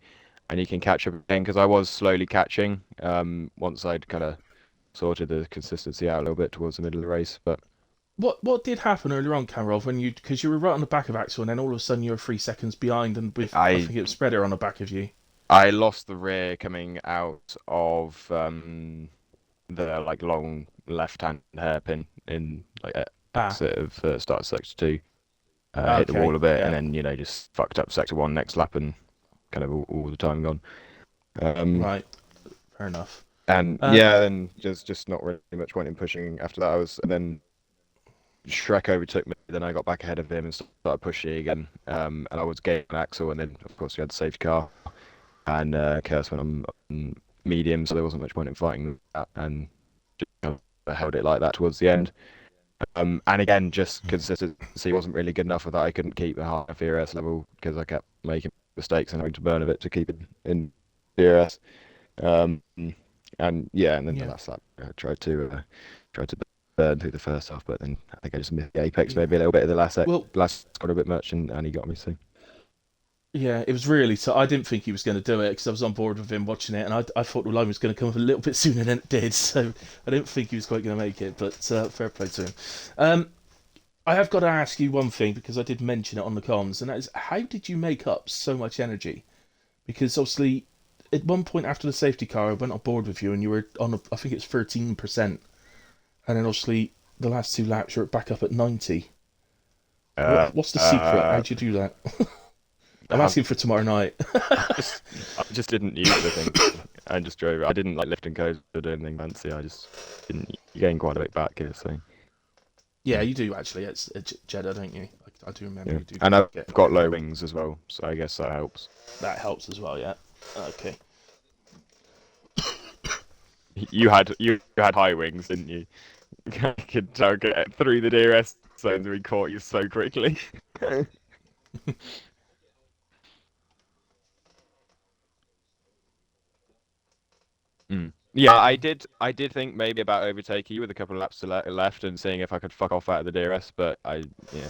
and you can catch up again because I was slowly catching. Once I'd kind of sorted the consistency out a little bit towards the middle of the race, but. What did happen earlier on, Kamarov, when because you were right on the back of Axel, and then all of a sudden you were 3 seconds behind, and with I I think it was Spreader on the back of you. I lost the rear coming out of the like long left-hand hairpin in like Ah, exit of start of sector 2. Hit the okay, wall a bit and yeah, then just fucked up sector 1 next lap and kind of all the time gone. Um, right, fair enough. and Um, yeah, then just not really much point in pushing after that. And then Shrek overtook me. Then I got back ahead of him and started pushing again. And I was gaining Axel, and then of course we had the safety car. And Curse went on medium, so there wasn't much point in fighting that, and just kind of held it like that towards the end. And again, just consistency wasn't really good enough with that. I couldn't keep a high DRS level because I kept making mistakes and having to burn a bit to keep it in DRS. And then the yeah, last lap, I tried to burn through the first half, but then I think I just missed the apex yeah. maybe a little bit of the Well, last got a bit much, and he got me. So yeah, it was really. So I didn't think he was going to do it because I was on board with him watching it, and I thought the line was going to come up a little bit sooner than it did. So I didn't think he was quite going to make it. But fair play to him. Um, I have got to ask you one thing because I did mention it on the comms, and that is how did you make up so much energy? Because obviously, at one point after the safety car, I went on board with you, and you were on, I think it's 13%, and then obviously the last 2 laps you're back up at 90. uh, What's the secret? uh, How'd you do that? I'm have asking for tomorrow night. I just didn't use the thing. I just drove. I didn't like lift and coast or do anything fancy. I just didn't. You gain quite a bit back here, so Yeah, you do actually. It's Jeddah, don't you? I do remember yeah. you do And I've get quite got a bit low back. wings as well, so I guess that helps. That helps as well. Yeah. Okay. You had high wings, didn't you? I could tell get through the DRS zones. We caught you so quickly. Yeah, I Um, did. I did think maybe about overtaking you with a couple of laps to left and seeing if I could fuck off out of the DRS, but yeah.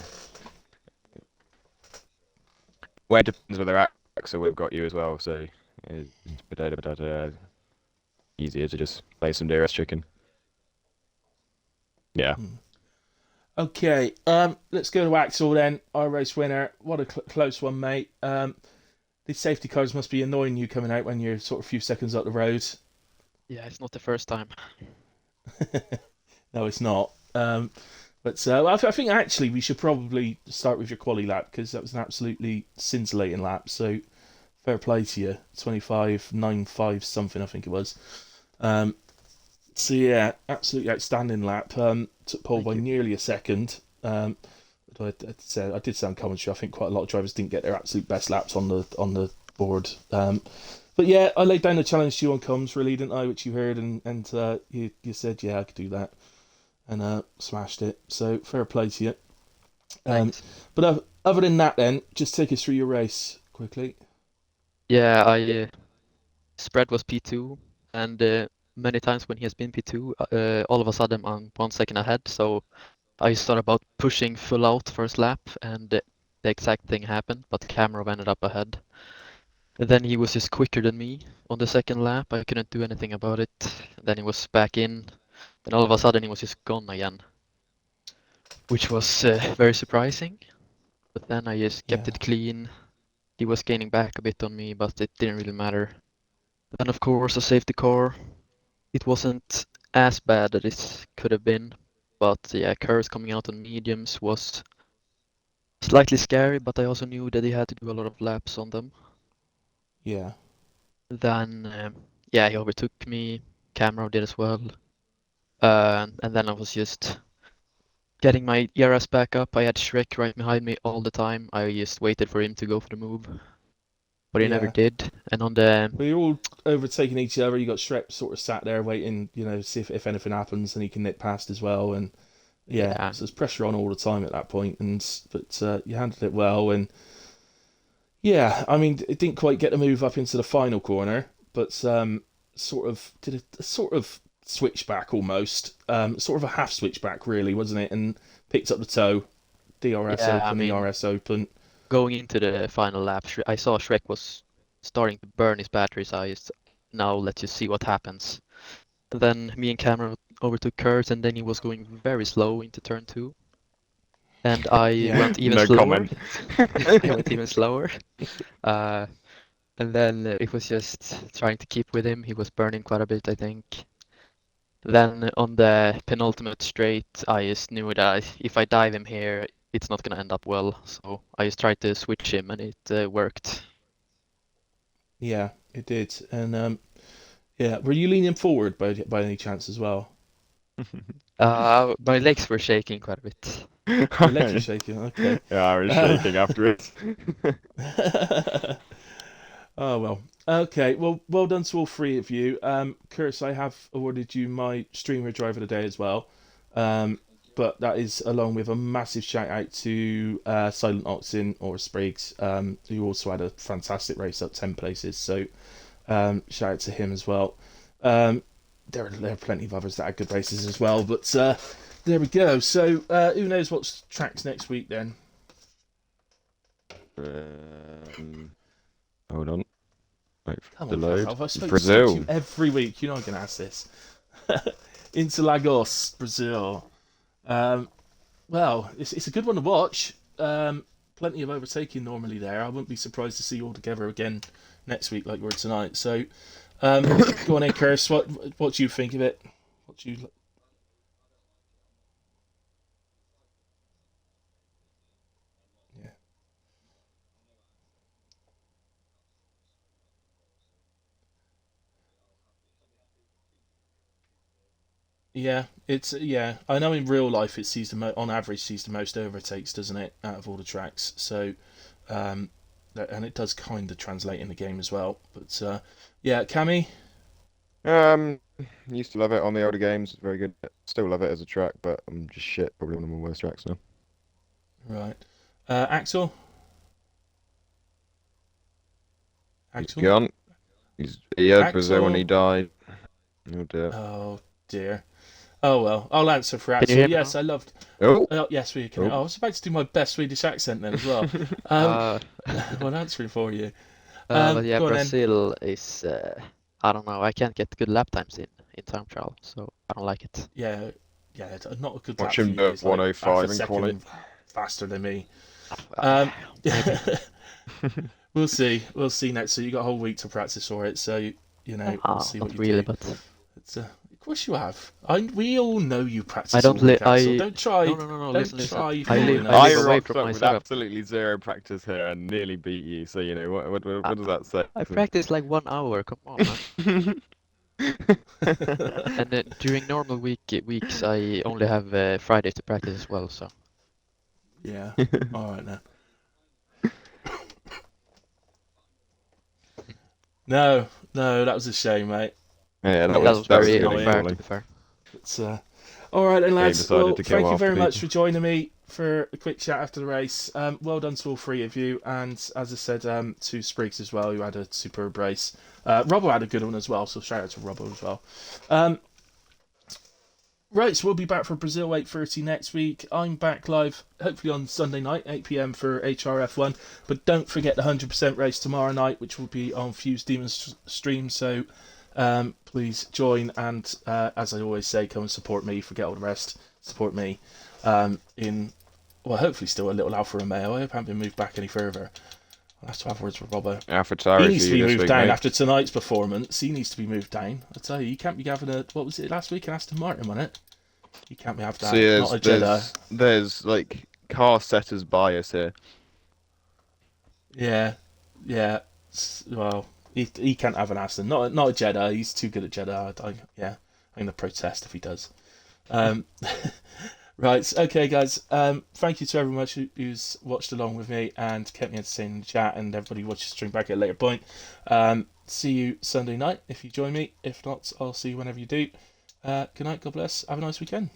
Well, it depends whether Axel would have got you as well, so it's easier to just play some DRS chicken. Yeah. hmm. Okay. Let's go to Axel then. Our race winner. What a close one, mate. These safety cars must be annoying you coming out when you're sort of a few seconds up the road. Yeah, it's not the first time. No, it's not. But I think actually we should probably start with your quali lap because that was an absolutely scintillating lap. So fair play to you. 25.95 something, I think it was. Um, so yeah, absolutely outstanding lap. Took pole Thank by you. nearly a second. I did sound commentary. I think quite a lot of drivers didn't get their absolute best laps on the board. But yeah, I laid down the challenge to you on comms, really, didn't I? Which you heard, and you said yeah, I could do that, and smashed it. So fair play to you. Um, Thanks. but other than that, then just take us through your race quickly. Yeah, I spread was P2, and many times when he has been P2, all of a sudden I'm 1 second ahead. So I thought about pushing full out first lap, and the exact thing happened, but Kamarov ended up ahead. And then he was just quicker than me on the second lap. I couldn't do anything about it. Then he was back in. Then all of a sudden he was just gone again, which was very surprising. But then I just kept Yeah, it clean. He was gaining back a bit on me, but it didn't really matter. Then of course a safety car. It wasn't as bad as it could have been, but yeah, Kerr's coming out on mediums was slightly scary, but I also knew that he had to do a lot of laps on them. yeah, Then yeah, he overtook me. Camera did as well. And then I was just getting my ERS back up. I had Shrek right behind me all the time. I just waited for him to go for the move, but he never yeah. did. And on the Well, you're all overtaking each other. You got Shrek sort of sat there waiting, see if anything happens, and he can nip past as well. And yeah, yeah, so there's pressure on all the time at that point. But you handled it well. And yeah, I mean, it didn't quite get the move up into the final corner, but sort of did a sort of switchback almost, sort of a half switchback really, wasn't it? And picked up the toe. DRS yeah, I open, mean, ERS open. going into the final lap, I saw Shrek was starting to burn his batteries. I just now let's just see what happens. And then me and Cameron overtook Kurt, and then he was going very slow into turn two, and I Yeah, went even No slower. comment. I went even slower. Uh, and then it was just trying to keep with him. He was burning quite a bit, I think. Then on the penultimate straight, I just knew that if I dive him here, it's not gonna end up well. So I just tried to switch him, and it worked. yeah, it did. And yeah, were you leaning forward by any chance as well? My legs were shaking quite a bit. Your legs were shaking. Okay. Yeah, I was Uh, shaking afterwards. oh well. Okay. Well done to all three of you. Curtis, I have awarded you my streamer driver of the day as well. But that is along with a massive shout out to Silent Oxen or Spriggs, who also had a fantastic race up 10 places. So shout out to him as well. Um, there are plenty of others that had good races as well. But there we go. So who knows what's tracks next week then? Um, Hold on. Wait for Come the on, load. Pavel. I spoke to you Brazil. every week. You're not going to ask this. Interlagos, Brazil. Um, well, it's a good one to watch. Plenty of overtaking normally there. I wouldn't be surprised to see you all together again next week like we were tonight. So go on in, Chris. What do you think of it? What do you? Yeah, yeah. It's yeah. I know in real life it sees on average sees the most overtakes, doesn't it, out of all the tracks? So um, and it does kind of translate in the game as well. But yeah, Cami. Um, Used to love it on the older games. Very good. Still love it as a track, but I'm just shit. Probably one of my worst tracks now. Right. Axel. He's Axel. gone. He had Brazil when he Axel. died. Oh dear. Oh dear. Oh well, I'll answer for Can you Axel. hear me Yes, now? I loved. Oh, Oh yes, we can. oh. Oh, I was about to do my best Swedish accent then as well. Um, Uh, well, answering for you. but yeah, Go on then. Brazil is I don't know. I can't get good lap times in time trial, so I don't like it. Yeah, yeah. Not a good lap Watch for him you. do It's like half a 105 in quali. second faster than me. Well, Um, maybe. we'll see. We'll see next. So you got a whole week to practice for it. So we'll see what Not you really, do. but Of course you have. We all know you I practice all don't li week, Axel. I No, no, no, no. Don't Listen. try I fooling I I live us. away rocked from up my with setup. absolutely zero practice here and nearly beat you. So what does I, that say? I practice like 1 hour. Come on, man. And during normal weeks, I only have Fridays to practice as well. So Yeah. All right now. No, no, that was a shame, mate. Yeah, yeah, that was that was That's very good in annoying. unfair, to quali. be fair. But all right, then, Yeah, he lads. decided Well, to kill thank you half the very much people. for joining me for a quick chat after the race. Well done to all three of you, and as I said, to Spriggs as well, who had a superb race. Robbo had a good one as well, so shout out to Robbo as well. Right, so we'll be back for Brazil 8:30 next week. I'm back live, hopefully on Sunday night, 8 p.m. for HRF1. But don't forget the 100% race tomorrow night, which will be on Fuse Demons stream. So please join, and as I always say, come and support me. Forget all the rest. Support me hopefully still a little Alfa Romeo. I hope I haven't been moved back any further. I'll have to have words with Robbo. AlphaTauri He needs to be moved week, down mate. after tonight's performance. He needs to be moved down. I tell you can't be having what was it last week? An Aston Martin, wasn't it? You can't be having that. See, Not a Jedi. there's like car setters bias here. Yeah. Well, he can't have an Aston. Not a Jedi. He's too good at Jedi. I'm gonna protest if he does. Right, okay, guys. Thank you to everyone who's watched along with me and kept me entertained in the chat, and everybody watches the stream back at a later point. See you Sunday night if you join me. If not, I'll see you whenever you do. Good night, God bless. Have a nice weekend.